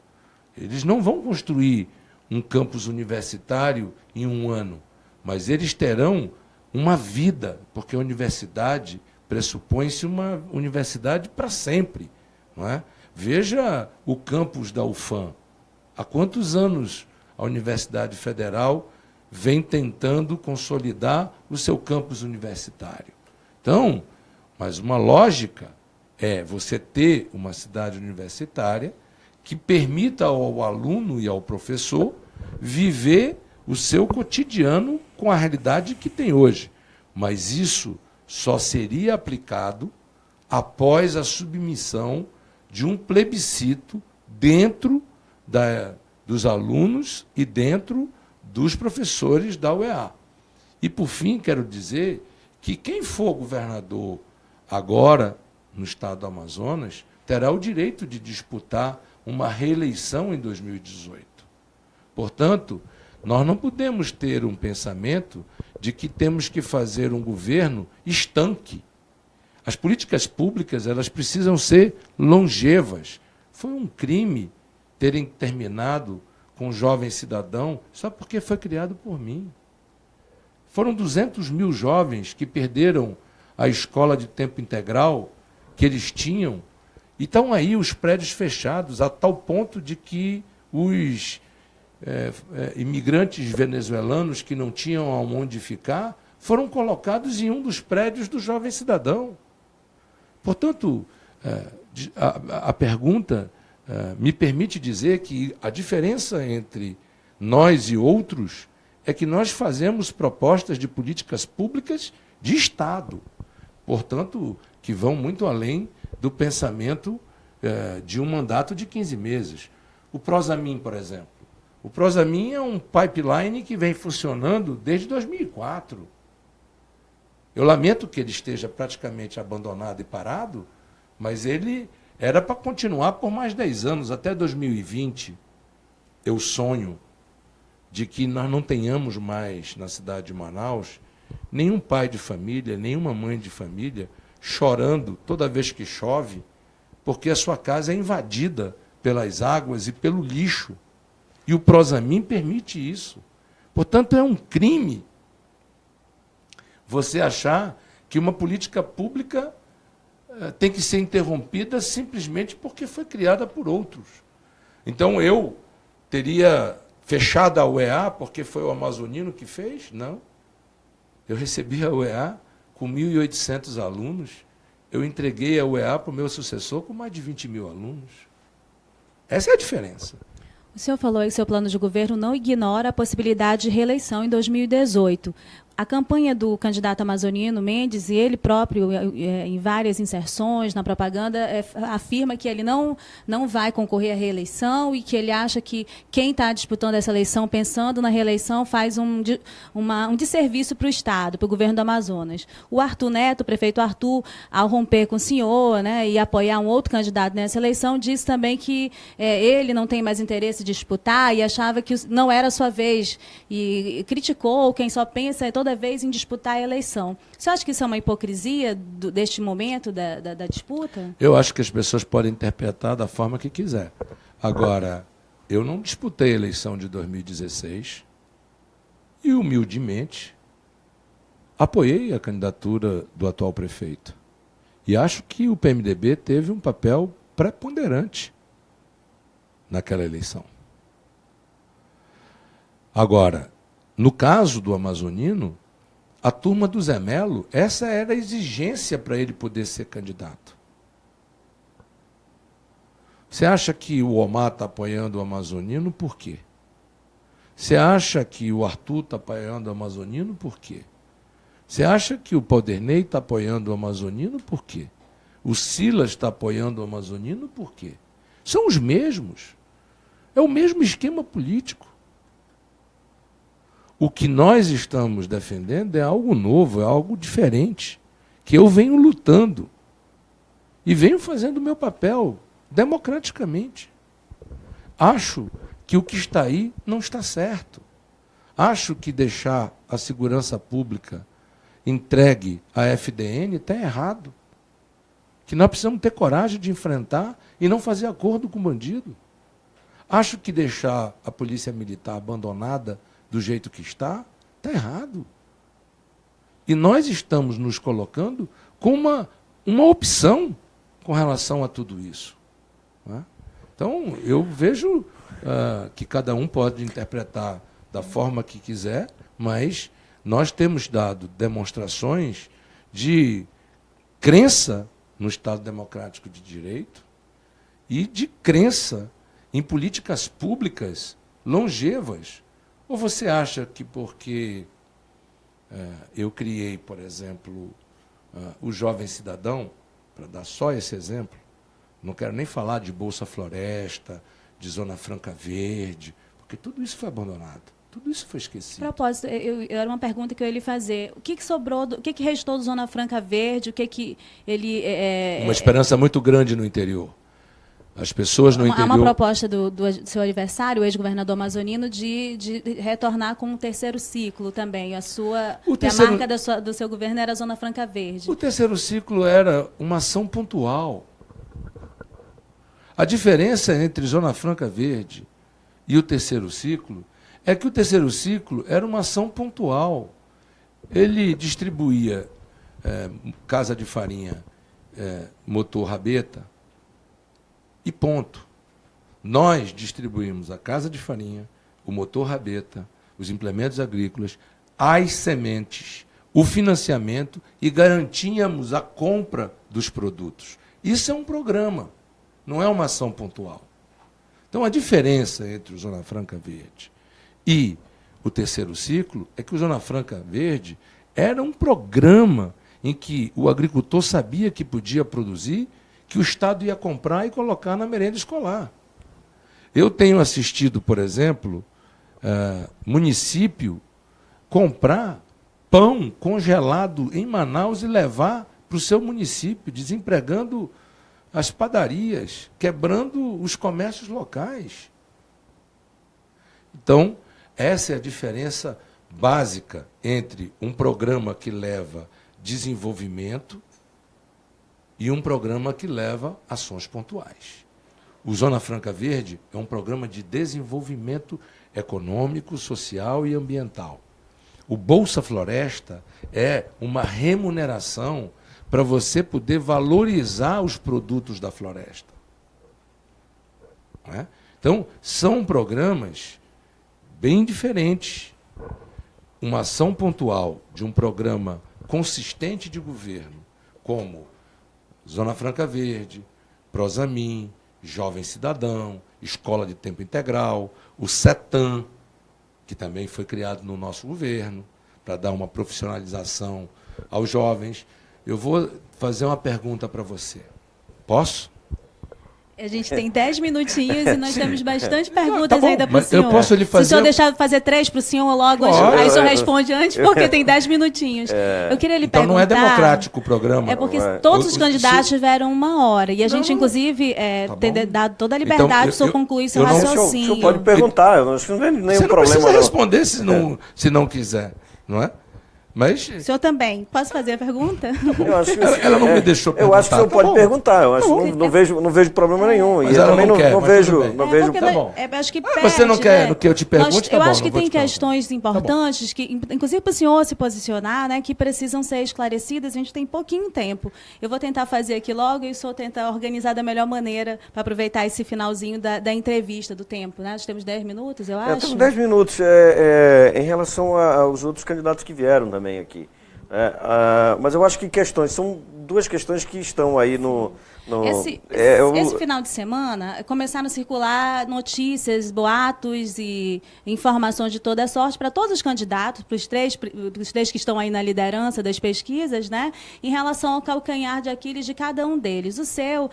Eles não vão construir um campus universitário em um ano, mas eles terão uma vida, porque a universidade pressupõe-se uma universidade para sempre, não é? Veja o campus da UFAM. Há quantos anos a Universidade Federal vem tentando consolidar o seu campus universitário? Então, mas uma lógica é você ter uma cidade universitária que permita ao aluno e ao professor viver o seu cotidiano com a realidade que tem hoje. Mas isso só seria aplicado após a submissão de um plebiscito dentro dos alunos e dentro dos professores da UEA. E, por fim, quero dizer que quem for governador agora no estado do Amazonas terá o direito de disputar uma reeleição em 2018. Portanto, nós não podemos ter um pensamento de que temos que fazer um governo estanque. As políticas públicas, elas precisam ser longevas. Foi um crime terem terminado com um jovem cidadão só porque foi criado por mim. Foram 200 mil jovens que perderam a escola de tempo integral que eles tinham, e estão aí os prédios fechados, a tal ponto de que os imigrantes venezuelanos que não tinham aonde ficar foram colocados em um dos prédios do jovem cidadão. Portanto, a pergunta me permite dizer que a diferença entre nós e outros é que nós fazemos propostas de políticas públicas de Estado, portanto, que vão muito além do pensamento de um mandato de 15 meses. O Prosamin, por exemplo. O Prosamin é um pipeline que vem funcionando desde 2004. Eu lamento que ele esteja praticamente abandonado e parado, mas ele era para continuar por mais 10 anos, até 2020. Eu sonho de que nós não tenhamos mais na cidade de Manaus nenhum pai de família, nenhuma mãe de família chorando toda vez que chove, porque a sua casa é invadida pelas águas e pelo lixo. E o Prosamin permite isso. Portanto, é um crime você achar que uma política pública tem que ser interrompida simplesmente porque foi criada por outros. Então, eu teria fechado a UEA porque foi o amazonino que fez? Não. Eu recebi a UEA com 1.800 alunos. Eu entreguei a UEA para o meu sucessor com mais de 20 mil alunos. Essa é a diferença. O senhor falou que seu plano de governo não ignora a possibilidade de reeleição em 2018. A campanha do candidato amazonino Mendes, e ele próprio, em várias inserções na propaganda, afirma que ele não vai concorrer à reeleição e que ele acha que quem está disputando essa eleição, pensando na reeleição, faz um desserviço para o Estado, para o governo do Amazonas. O Arthur Neto, o prefeito Arthur, ao romper com o senhor, né, e apoiar um outro candidato nessa eleição, disse também que ele não tem mais interesse de disputar e achava que não era a sua vez. E criticou quem só pensa toda vez em disputar a eleição. Você acha que isso é uma hipocrisia deste momento da disputa? Eu acho que as pessoas podem interpretar da forma que quiser. Agora, eu não disputei a eleição de 2016 e, humildemente, apoiei a candidatura do atual prefeito. E acho que o PMDB teve um papel preponderante naquela eleição. Agora, no caso do amazonino, a turma do Zé Melo, essa era a exigência para ele poder ser candidato. Você acha que o Omar está apoiando o amazonino por quê? Você acha que o Arthur está apoiando o amazonino por quê? Você acha que o Palderney está apoiando o amazonino por quê? O Silas está apoiando o amazonino por quê? São os mesmos. É o mesmo esquema político. O que nós estamos defendendo é algo novo, é algo diferente, que eu venho lutando e venho fazendo o meu papel democraticamente. Acho que o que está aí não está certo. Acho que deixar a segurança pública entregue à FDN está errado. Que nós precisamos ter coragem de enfrentar e não fazer acordo com o bandido. Acho que deixar a polícia militar abandonada do jeito que está errado. E nós estamos nos colocando com uma opção com relação a tudo isso. Não é? Então, eu vejo que cada um pode interpretar da forma que quiser, mas nós temos dado demonstrações de crença no Estado Democrático de Direito e de crença em políticas públicas longevas. Ou você acha que porque eu criei, por exemplo, o Jovem Cidadão, para dar só esse exemplo, não quero nem falar de Bolsa Floresta, de Zona Franca Verde, porque tudo isso foi abandonado, tudo isso foi esquecido. A propósito, era uma pergunta que eu ia lhe fazer. O que sobrou, o que restou do Zona Franca Verde? O que ele... Uma esperança muito grande no interior. As pessoas no interior... Há uma proposta do seu adversário, o ex-governador amazonino, de retornar com um terceiro ciclo também. A marca do seu governo era a Zona Franca Verde. O terceiro ciclo era uma ação pontual. A diferença entre Zona Franca Verde e o terceiro ciclo é que o terceiro ciclo era uma ação pontual. Ele distribuía casa de farinha, motor rabeta, e ponto. Nós distribuímos a casa de farinha, o motor rabeta, os implementos agrícolas, as sementes, o financiamento e garantíamos a compra dos produtos. Isso é um programa, não é uma ação pontual. Então, a diferença entre o Zona Franca Verde e o terceiro ciclo é que o Zona Franca Verde era um programa em que o agricultor sabia que podia produzir, que o Estado ia comprar e colocar na merenda escolar. Eu tenho assistido, por exemplo, município comprar pão congelado em Manaus e levar para o seu município, desempregando as padarias, quebrando os comércios locais. Então, essa é a diferença básica entre um programa que leva desenvolvimento e um programa que leva ações pontuais. O Zona Franca Verde é um programa de desenvolvimento econômico, social e ambiental. O Bolsa Floresta é uma remuneração para você poder valorizar os produtos da floresta. Não é? Então, são programas bem diferentes. Uma ação pontual de um programa consistente de governo, como Zona Franca Verde, Prosamin, Jovem Cidadão, Escola de Tempo Integral, o CETAM, que também foi criado no nosso governo, para dar uma profissionalização aos jovens. Eu vou fazer uma pergunta para você. Posso? A gente tem 10 minutinhos e nós temos bastante perguntas bom, ainda para o mas senhor. eu posso lhe fazer... Se o senhor deixar fazer 3 para o senhor logo, aí o senhor responde antes, porque tem 10 minutinhos. Eu queria lhe perguntar... Então não é democrático o programa. É porque todos os candidatos tiveram 1 hora. E a gente, inclusive, tem dado toda a liberdade para o senhor concluir seu raciocínio. O senhor pode perguntar, eu acho que não tem nenhum problema. Você não precisa responder se não quiser, não é? Mas... O senhor também. Posso fazer a pergunta? Eu acho que ela não me deixou perguntar. Eu acho que o senhor pode perguntar. Eu acho que não vejo problema nenhum. Mas e eu também não vejo... Tá bom. Acho que você não quer que eu te pergunte? Eu acho que tem questões importantes, que, inclusive para o senhor se posicionar, né, que precisam ser esclarecidas. A gente tem pouquinho tempo. Eu vou tentar fazer aqui logo e o senhor tenta organizar da melhor maneira para aproveitar esse finalzinho da entrevista, do tempo. Né? Nós temos 10 minutos, eu acho. Temos 10 minutos. Em relação aos outros candidatos que vieram também aqui. Mas eu acho que são 2 questões que estão aí no... Esse final de semana começaram a circular notícias, boatos e informações de toda sorte para todos os candidatos, para os três que estão aí na liderança das pesquisas, né, em relação ao calcanhar de Aquiles de cada um deles. O seu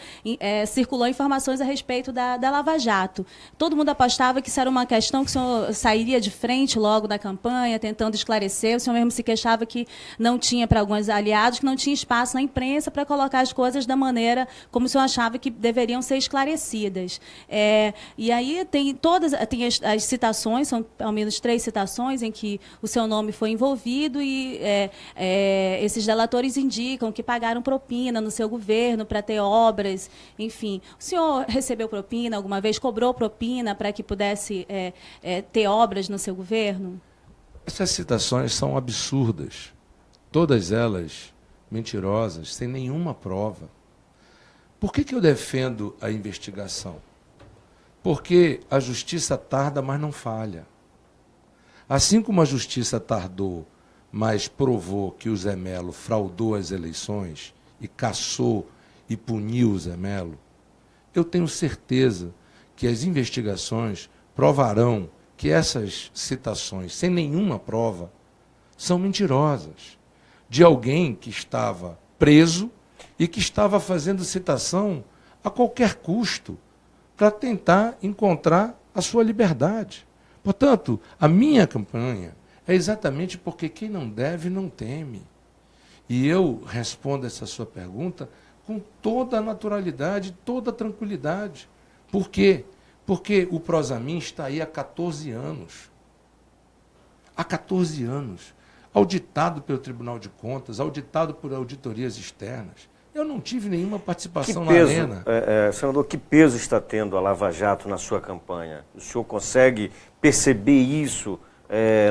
circulou informações a respeito da Lava Jato. Todo mundo apostava que isso era uma questão que o senhor sairia de frente logo da campanha, tentando esclarecer. O senhor mesmo se queixava que não tinha, para alguns aliados, que não tinha espaço na imprensa para colocar as coisas da maneira como o senhor achava que deveriam ser esclarecidas. E aí tem as citações, são ao menos 3 citações em que o seu nome foi envolvido e esses delatores indicam que pagaram propina no seu governo para ter obras, enfim. O senhor recebeu propina alguma vez, cobrou propina para que pudesse ter obras no seu governo? Essas citações são absurdas, todas elas mentirosas, sem nenhuma prova. Por que eu defendo a investigação? Porque a justiça tarda, mas não falha. Assim como a justiça tardou, mas provou que o Zé Melo fraudou as eleições e caçou e puniu o Zé Melo, eu tenho certeza que as investigações provarão que essas citações, sem nenhuma prova, são mentirosas, de alguém que estava preso e que estava fazendo citação a qualquer custo para tentar encontrar a sua liberdade. Portanto, a minha campanha é exatamente porque quem não deve não teme. E eu respondo essa sua pergunta com toda a naturalidade, toda a tranquilidade. Por quê? Porque o Prosamin está aí há 14 anos. Há 14 anos. Auditado pelo Tribunal de Contas, auditado por auditorias externas. Eu não tive nenhuma participação na arena. Senador, que peso está tendo a Lava Jato na sua campanha? O senhor consegue perceber isso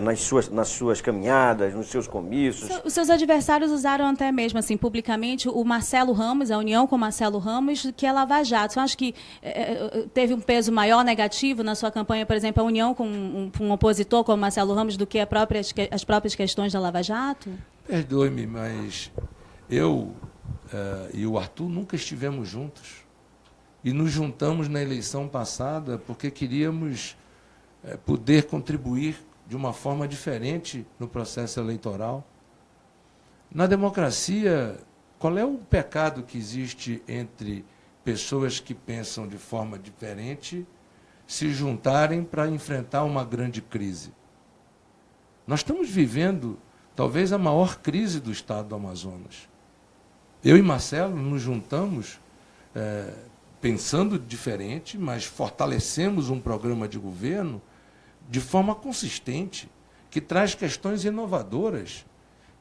nas suas caminhadas, nos seus comícios? Os seus adversários usaram até mesmo, assim, publicamente, o Marcelo Ramos, a união com o Marcelo Ramos, que é Lava Jato. Você acha que teve um peso maior negativo na sua campanha, por exemplo, a união com um opositor como Marcelo Ramos do que as próprias questões da Lava Jato? Perdoe-me, mas eu e o Arthur nunca estivemos juntos. E nos juntamos na eleição passada porque queríamos poder contribuir de uma forma diferente no processo eleitoral. Na democracia, qual é o pecado que existe entre pessoas que pensam de forma diferente se juntarem para enfrentar uma grande crise? Nós estamos vivendo talvez a maior crise do estado do Amazonas. Eu e Marcelo nos juntamos pensando diferente, mas fortalecemos um programa de governo de forma consistente, que traz questões inovadoras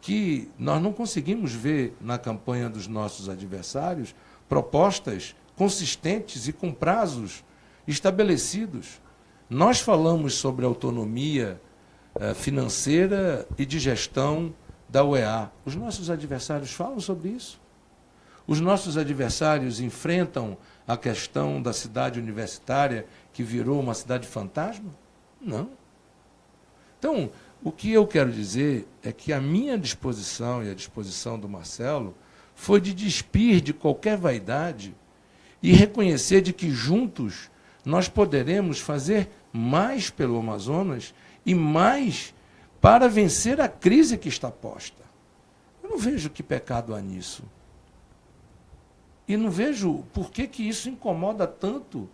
que nós não conseguimos ver na campanha dos nossos adversários, propostas consistentes e com prazos estabelecidos. Nós falamos sobre autonomia financeira e de gestão da UEA. Os nossos adversários falam sobre isso? Os nossos adversários enfrentam a questão da cidade universitária que virou uma cidade fantasma? Não. Então, o que eu quero dizer é que a minha disposição e a disposição do Marcelo foi de despir de qualquer vaidade e reconhecer de que juntos nós poderemos fazer mais pelo Amazonas e mais para vencer a crise que está posta. Eu não vejo que pecado há nisso. E não vejo por que isso incomoda tanto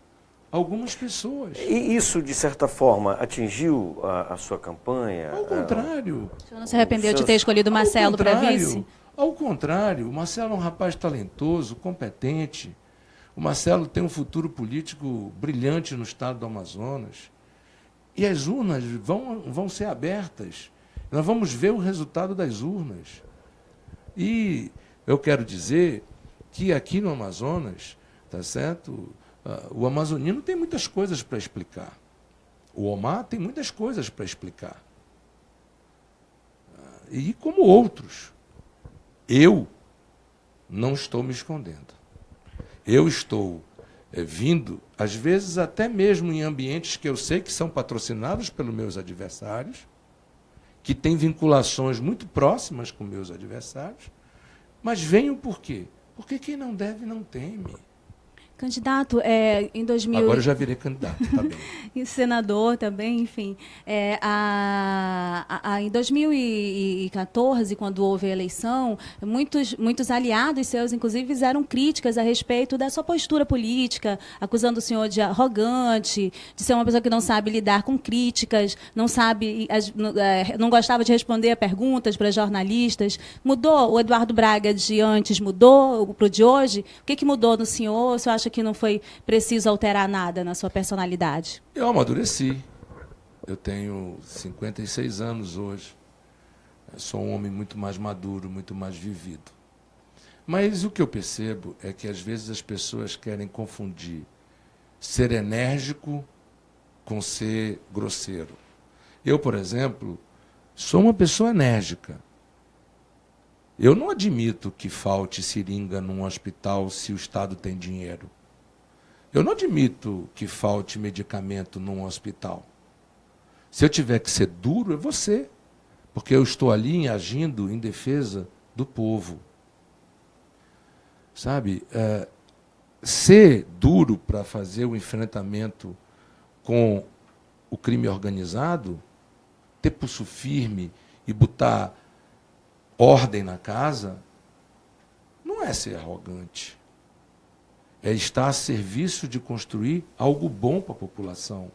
algumas pessoas. E isso, de certa forma, atingiu a sua campanha? Ao contrário. O senhor não se arrependeu de ter escolhido o Marcelo para vice? Ao contrário, o Marcelo é um rapaz talentoso, competente. O Marcelo tem um futuro político brilhante no estado do Amazonas. E as urnas vão ser abertas. Nós vamos ver o resultado das urnas. E eu quero dizer que aqui no Amazonas, tá certo? O amazonino tem muitas coisas para explicar. O Omar tem muitas coisas para explicar. E como outros. Eu não estou me escondendo. Eu estou vindo, às vezes até mesmo em ambientes que eu sei que são patrocinados pelos meus adversários, que têm vinculações muito próximas com meus adversários, mas venho por quê? Porque quem não deve não teme. Candidato, em 2000... Agora eu já virei candidato, tá bem. E senador também, enfim. Em 2014, quando houve a eleição, muitos aliados seus, inclusive, fizeram críticas a respeito da sua postura política, acusando o senhor de arrogante, de ser uma pessoa que não sabe lidar com críticas, não gostava de responder a perguntas para jornalistas. Mudou? O Eduardo Braga de antes mudou para o de hoje? O que mudou no senhor? O senhor acha que não foi preciso alterar nada na sua personalidade? Eu amadureci. Eu tenho 56 anos hoje. Eu sou um homem muito mais maduro, muito mais vivido. Mas o que eu percebo é que, às vezes, as pessoas querem confundir ser enérgico com ser grosseiro. Eu, por exemplo, sou uma pessoa enérgica. Eu não admito que falte seringa num hospital se o Estado tem dinheiro. Eu não admito que falte medicamento num hospital. Se eu tiver que ser duro, é você. Porque eu estou ali agindo em defesa do povo. Sabe? Ser duro para fazer o enfrentamento com o crime organizado, ter pulso firme e botar ordem na casa, não é ser arrogante. É estar a serviço de construir algo bom para a população.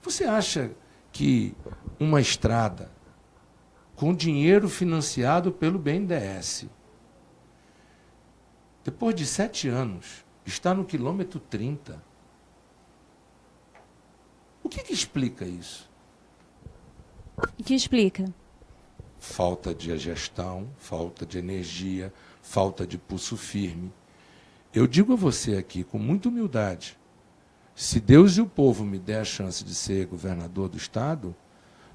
Você acha que uma estrada com dinheiro financiado pelo BNDES, depois de 7 anos, está no quilômetro 30? O que explica isso? O que explica? Falta de gestão, falta de energia, falta de pulso firme. Eu digo a você aqui, com muita humildade, se Deus e o povo me der a chance de ser governador do Estado,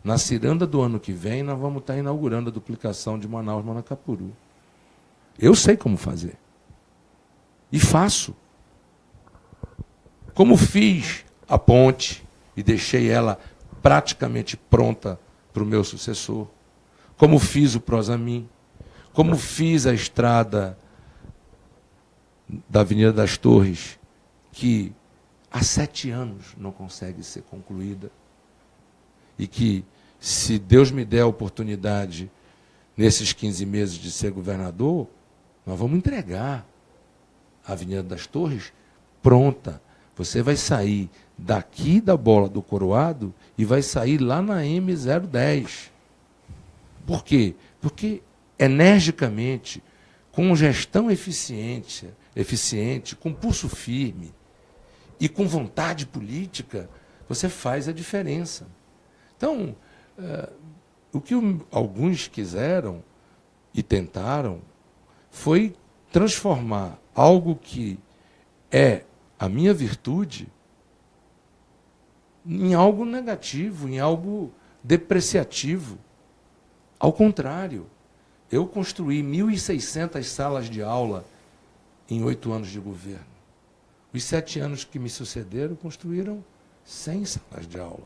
na ciranda do ano que vem, nós vamos estar inaugurando a duplicação de Manaus-Manacapuru. Eu sei como fazer. E faço. Como fiz a ponte e deixei ela praticamente pronta para o meu sucessor. Como fiz o Prosamin. Como fiz a estrada da Avenida das Torres, que há 7 anos não consegue ser concluída. E que, se Deus me der a oportunidade, nesses 15 meses de ser governador, nós vamos entregar a Avenida das Torres pronta. Você vai sair daqui da Bola do Coroado e vai sair lá na M010. Por quê? Porque, energicamente, com gestão eficiente, com pulso firme e com vontade política, você faz a diferença. Então, o que alguns quiseram e tentaram foi transformar algo que é a minha virtude em algo negativo, em algo depreciativo. Ao contrário, eu construí 1.600 salas de aula em 8 anos de governo. Os 7 anos que me sucederam construíram 100 salas de aula.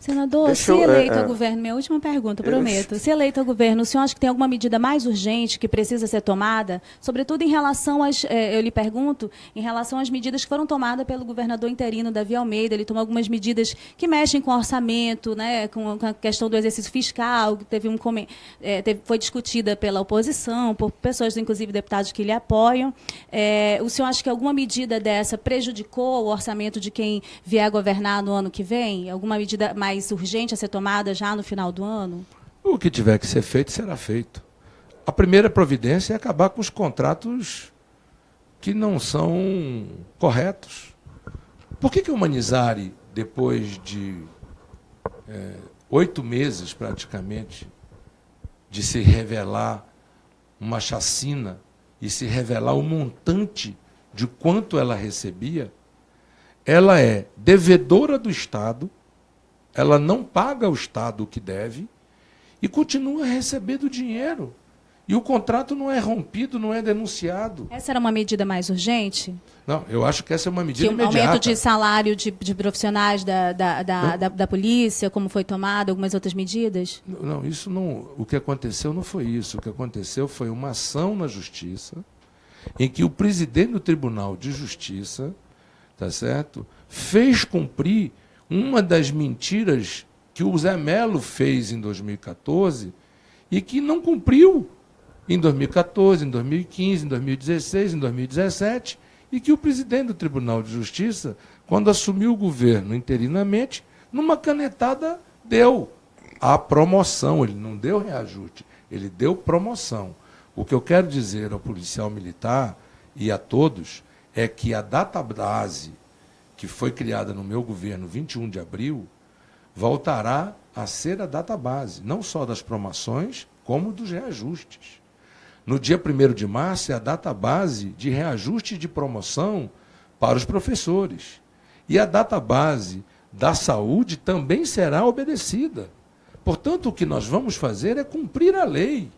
Senador, se eleito ao governo, minha última pergunta, prometo. Se eleito ao governo, o senhor acha que tem alguma medida mais urgente que precisa ser tomada? Sobretudo em relação às, eu lhe pergunto, em relação às medidas que foram tomadas pelo governador interino, Davi Almeida. Ele tomou algumas medidas que mexem com o orçamento, né, com a questão do exercício fiscal, que foi discutida pela oposição, por pessoas, inclusive deputados que lhe apoiam. O senhor acha que alguma medida dessa prejudicou o orçamento de quem vier governar no ano que vem? Alguma medida mais urgente a ser tomada já no final do ano? O que tiver que ser feito, será feito. A primeira providência é acabar com os contratos que não são corretos. Por que o Manizari, depois de 8 meses, praticamente, de se revelar uma chacina e se revelar o montante de quanto ela recebia, ela é devedora do Estado, ela não paga ao Estado o que deve e continua recebendo dinheiro. E o contrato não é rompido, não é denunciado. Essa era uma medida mais urgente? Não, eu acho que essa é uma medida imediata. Aumento de salário de profissionais da polícia, como foi tomado, algumas outras medidas? Não, isso não. O que aconteceu não foi isso. O que aconteceu foi uma ação na Justiça, em que o presidente do Tribunal de Justiça, tá certo, fez cumprir uma das mentiras que o Zé Melo fez em 2014 e que não cumpriu em 2014, em 2015, em 2016, em 2017, e que o presidente do Tribunal de Justiça, quando assumiu o governo interinamente, numa canetada deu a promoção. Ele não deu reajuste, ele deu promoção. O que eu quero dizer ao policial militar e a todos é que a database que foi criada no meu governo, 21 de abril, voltará a ser a database, não só das promoções, como dos reajustes. No dia 1º de março é a database de reajuste de promoção para os professores. E a database da saúde também será obedecida. Portanto, o que nós vamos fazer é cumprir a lei.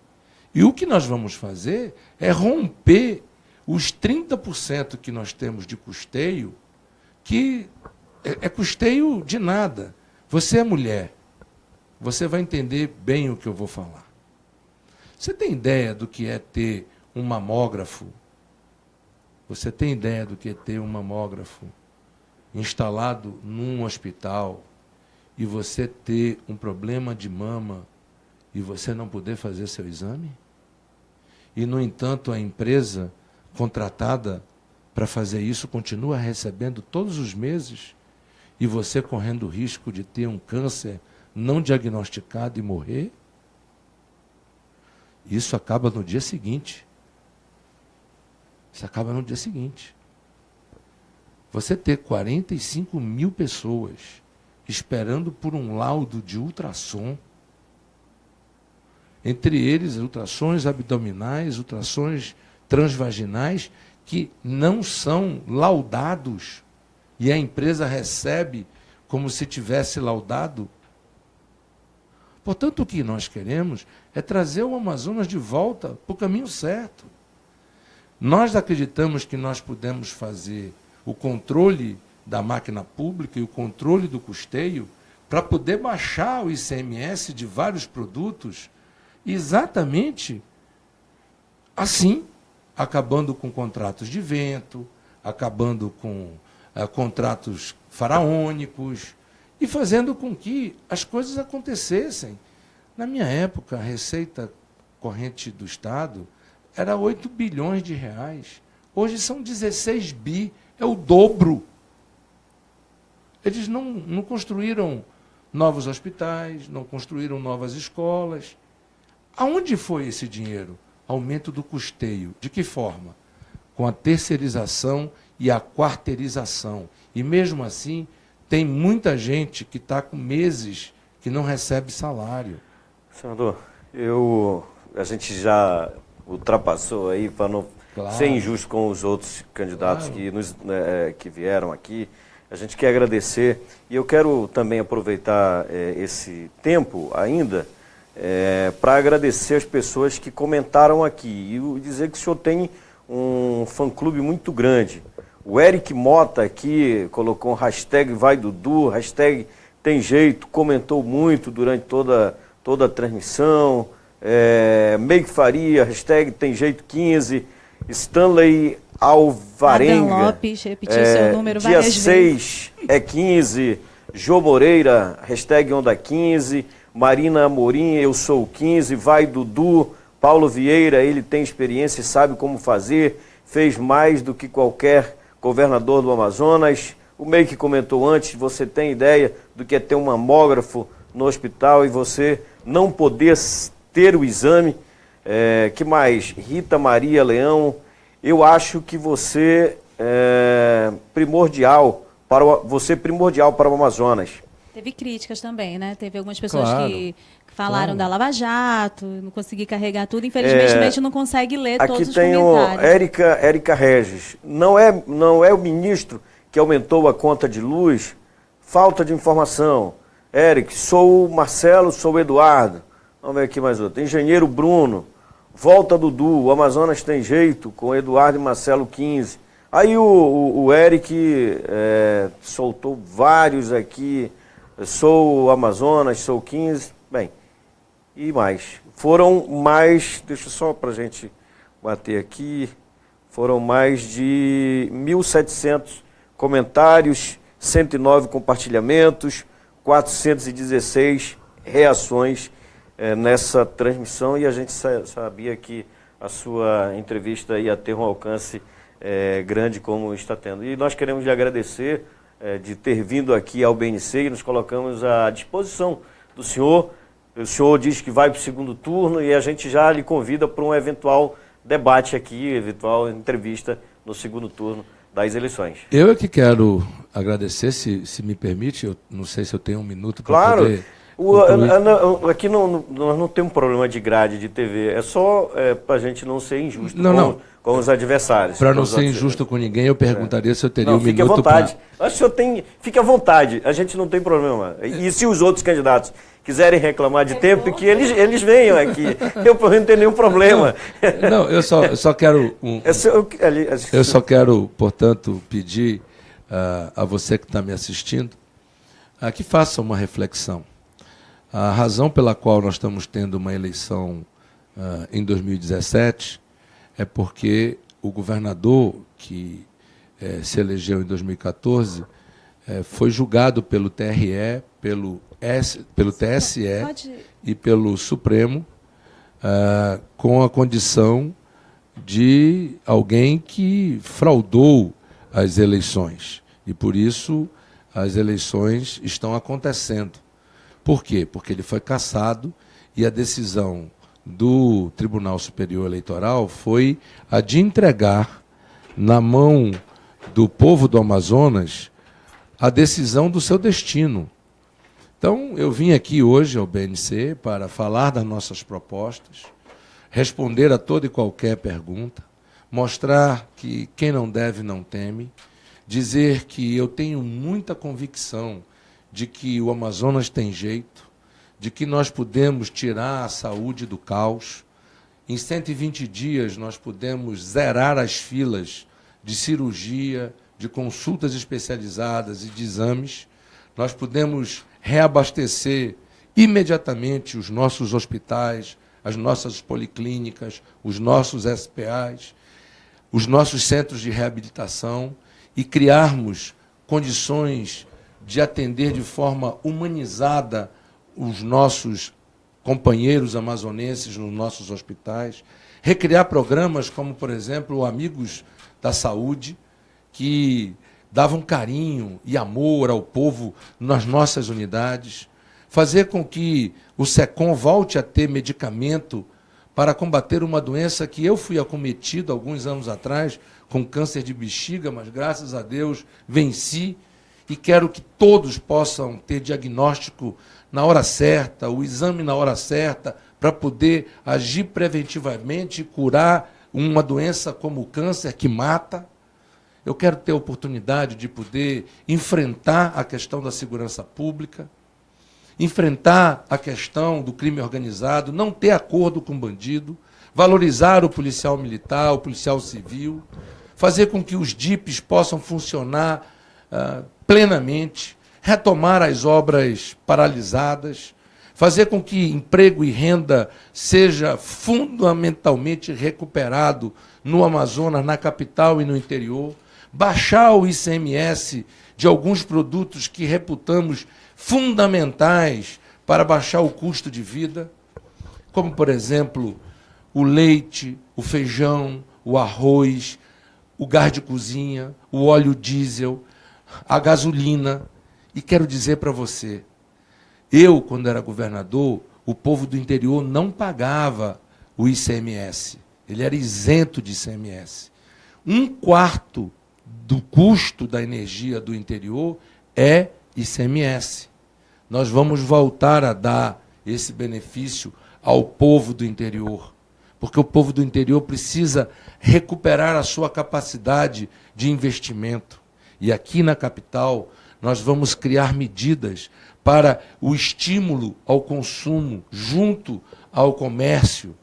E o que nós vamos fazer é romper os 30% que nós temos de custeio, que é custeio de nada. Você é mulher, você vai entender bem o que eu vou falar. Você tem ideia do que é ter um mamógrafo? Você tem ideia do que é ter um mamógrafo instalado num hospital e você ter um problema de mama e você não poder fazer seu exame? E, no entanto, a empresa contratada para fazer isso continua recebendo todos os meses e você correndo o risco de ter um câncer não diagnosticado e morrer? Isso acaba no dia seguinte. Isso acaba no dia seguinte. Você ter 45 mil pessoas esperando por um laudo de ultrassom, entre eles ultrassons abdominais, ultrassons transvaginais, que não são laudados, e a empresa recebe como se tivesse laudado. Portanto, o que nós queremos é trazer o Amazonas de volta para o caminho certo. Nós acreditamos que nós podemos fazer o controle da máquina pública e o controle do custeio para poder baixar o ICMS de vários produtos, exatamente assim, acabando com contratos de vento, acabando com contratos faraônicos e fazendo com que as coisas acontecessem. Na minha época, a receita corrente do Estado era 8 bilhões de reais. Hoje são 16 bi, é o dobro. Eles não construíram novos hospitais, não construíram novas escolas. Aonde foi esse dinheiro? Aumento do custeio. De que forma? Com a terceirização e a quarteirização. E mesmo assim, tem muita gente que está com meses que não recebe salário. Senador, a gente já ultrapassou aí, para não ser injusto com os outros candidatos que vieram aqui. A gente quer agradecer e eu quero também aproveitar esse tempo ainda para agradecer as pessoas que comentaram aqui e dizer que o senhor tem um fã-clube muito grande. O Eric Mota aqui colocou um hashtag vai Dudu, hashtag Tem Jeito, comentou muito durante toda a transmissão. Meike Faria, hashtag Tem Jeito 15. Stanley Alvarenga. Adam Lopes, repetiu seu número várias vezes. Dia 6 é 15. Jô Moreira, hashtag Onda 15. Marina Amorim, eu sou 15. Vai Dudu. Paulo Vieira, ele tem experiência e sabe como fazer. Fez mais do que qualquer governador do Amazonas. O Meike comentou antes, você tem ideia do que é ter um mamógrafo no hospital e você não poder ter o exame? Que mais? Rita Maria Leão, eu acho que você é primordial para o Amazonas. Teve críticas também, né? Teve algumas pessoas Claro, que falaram da Lava Jato, não consegui carregar tudo. Infelizmente, a gente não consegue ler todos os comentários. Aqui tem Érica Regis. Não é o ministro que aumentou a conta de luz? Falta de informação. Eric, sou o Marcelo, sou o Eduardo. Vamos ver aqui mais outro. Engenheiro Bruno. Volta Dudu. O Amazonas Tem Jeito, com Eduardo e Marcelo 15. Aí o Eric soltou vários aqui. Sou o Amazonas, sou 15. Bem, e mais. Foram mais, deixa só para a gente bater aqui, foram mais de 1.700 comentários, 109 compartilhamentos, 416 reações nessa transmissão, e a gente sabia que a sua entrevista ia ter um alcance grande como está tendo. E nós queremos lhe agradecer de ter vindo aqui ao BNC e nos colocamos à disposição do senhor. O senhor diz que vai para o segundo turno e a gente já lhe convida para um eventual debate aqui, eventual entrevista no segundo turno das eleições. Eu é que quero agradecer, se me permite, eu não sei se eu tenho um minuto para poder... Aqui nós não temos problema de grade de TV, é só para a gente não ser injusto com os adversários. Para não ser injusto com ninguém, eu perguntaria se eu teria um minuto para... Fique à vontade. Acho que o senhor fique à vontade, a gente não tem problema. E se os outros candidatos quiserem reclamar de tempo, que eles venham aqui. Eu não tenho nenhum problema. Não, eu só quero... Eu só quero, portanto, pedir a você que está me assistindo que faça uma reflexão. A razão pela qual nós estamos tendo uma eleição em 2017 é porque o governador que se elegeu em 2014 foi julgado pelo TRE, pelo TSE e pelo Supremo com a condição de alguém que fraudou as eleições. E por isso as eleições estão acontecendo. Por quê? Porque ele foi cassado e a decisão do Tribunal Superior Eleitoral foi a de entregar na mão do povo do Amazonas a decisão do seu destino. Então, eu vim aqui hoje ao BNC para falar das nossas propostas, responder a toda e qualquer pergunta, mostrar que quem não deve não teme, dizer que eu tenho muita convicção de que o Amazonas tem jeito, de que nós podemos tirar a saúde do caos. Em 120 dias nós podemos zerar as filas de cirurgia, de consultas especializadas e de exames. Nós podemos reabastecer imediatamente os nossos hospitais, as nossas policlínicas, os nossos SPAs, os nossos centros de reabilitação e criarmos condições de atender de forma humanizada os nossos companheiros amazonenses nos nossos hospitais, recriar programas como, por exemplo, o Amigos da Saúde, que davam carinho e amor ao povo nas nossas unidades, fazer com que o SECOM volte a ter medicamento para combater uma doença que eu fui acometido alguns anos atrás, com câncer de bexiga, mas graças a Deus venci, e quero que todos possam ter diagnóstico na hora certa, o exame na hora certa, para poder agir preventivamente e curar uma doença como o câncer, que mata. Eu quero ter a oportunidade de poder enfrentar a questão da segurança pública, enfrentar a questão do crime organizado, não ter acordo com bandido, valorizar o policial militar, o policial civil, fazer com que os DIPs possam funcionar plenamente, retomar as obras paralisadas, fazer com que emprego e renda seja fundamentalmente recuperado no Amazonas, na capital e no interior, baixar o ICMS de alguns produtos que reputamos fundamentais para baixar o custo de vida, como, por exemplo, o leite, o feijão, o arroz, o gás de cozinha, o óleo diesel, a gasolina. E quero dizer para você, eu, quando era governador, o povo do interior não pagava o ICMS. Ele era isento de ICMS. 1/4 do custo da energia do interior é ICMS. Nós vamos voltar a dar esse benefício ao povo do interior, porque o povo do interior precisa recuperar a sua capacidade de investimento. E aqui na capital, nós vamos criar medidas para o estímulo ao consumo junto ao comércio,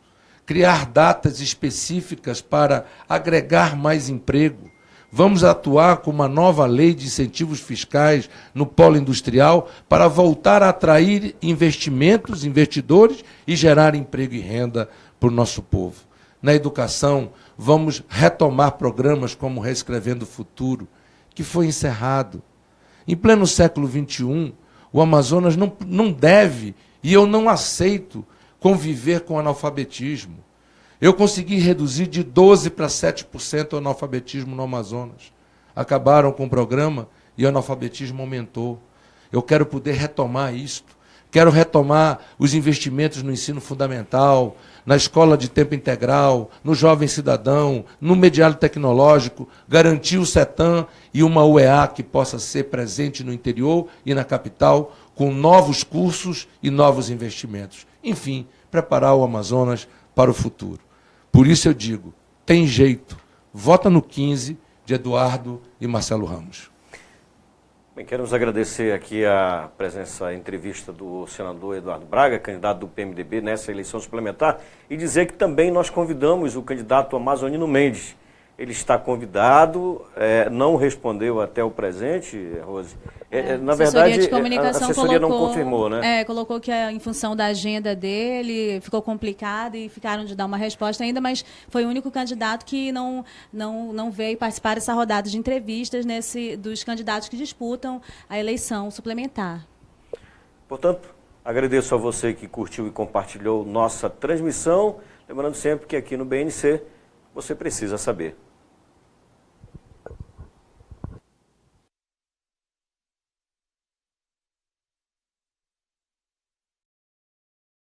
criar datas específicas para agregar mais emprego. Vamos atuar com uma nova lei de incentivos fiscais no polo industrial para voltar a atrair investimentos, investidores e gerar emprego e renda para o nosso povo. Na educação, vamos retomar programas como Reescrevendo o Futuro, que foi encerrado. Em pleno século XXI, o Amazonas não deve, e eu não aceito, conviver com analfabetismo. Eu consegui reduzir de 12% para 7% o analfabetismo no Amazonas. Acabaram com o programa e o analfabetismo aumentou. Eu quero poder retomar isto. Quero retomar os investimentos no ensino fundamental, na escola de tempo integral, no jovem cidadão, no mediário tecnológico, garantir o CETAM e uma UEA que possa ser presente no interior e na capital, com novos cursos e novos investimentos. Enfim, preparar o Amazonas para o futuro. Por isso eu digo, tem jeito, vota no 15 de Eduardo e Marcelo Ramos. Bem, queremos agradecer aqui a presença, a entrevista do senador Eduardo Braga, candidato do PMDB nessa eleição suplementar, e dizer que também nós convidamos o candidato Amazonino Mendes. Ele está convidado, não respondeu até o presente, Rose. Na verdade, a assessoria não confirmou, né? Colocou que em função da agenda dele ficou complicado e ficaram de dar uma resposta ainda, mas foi o único candidato que não veio participar dessa rodada de entrevistas dos candidatos que disputam a eleição suplementar. Portanto, agradeço a você que curtiu e compartilhou nossa transmissão. Lembrando sempre que aqui no BNC você precisa saber.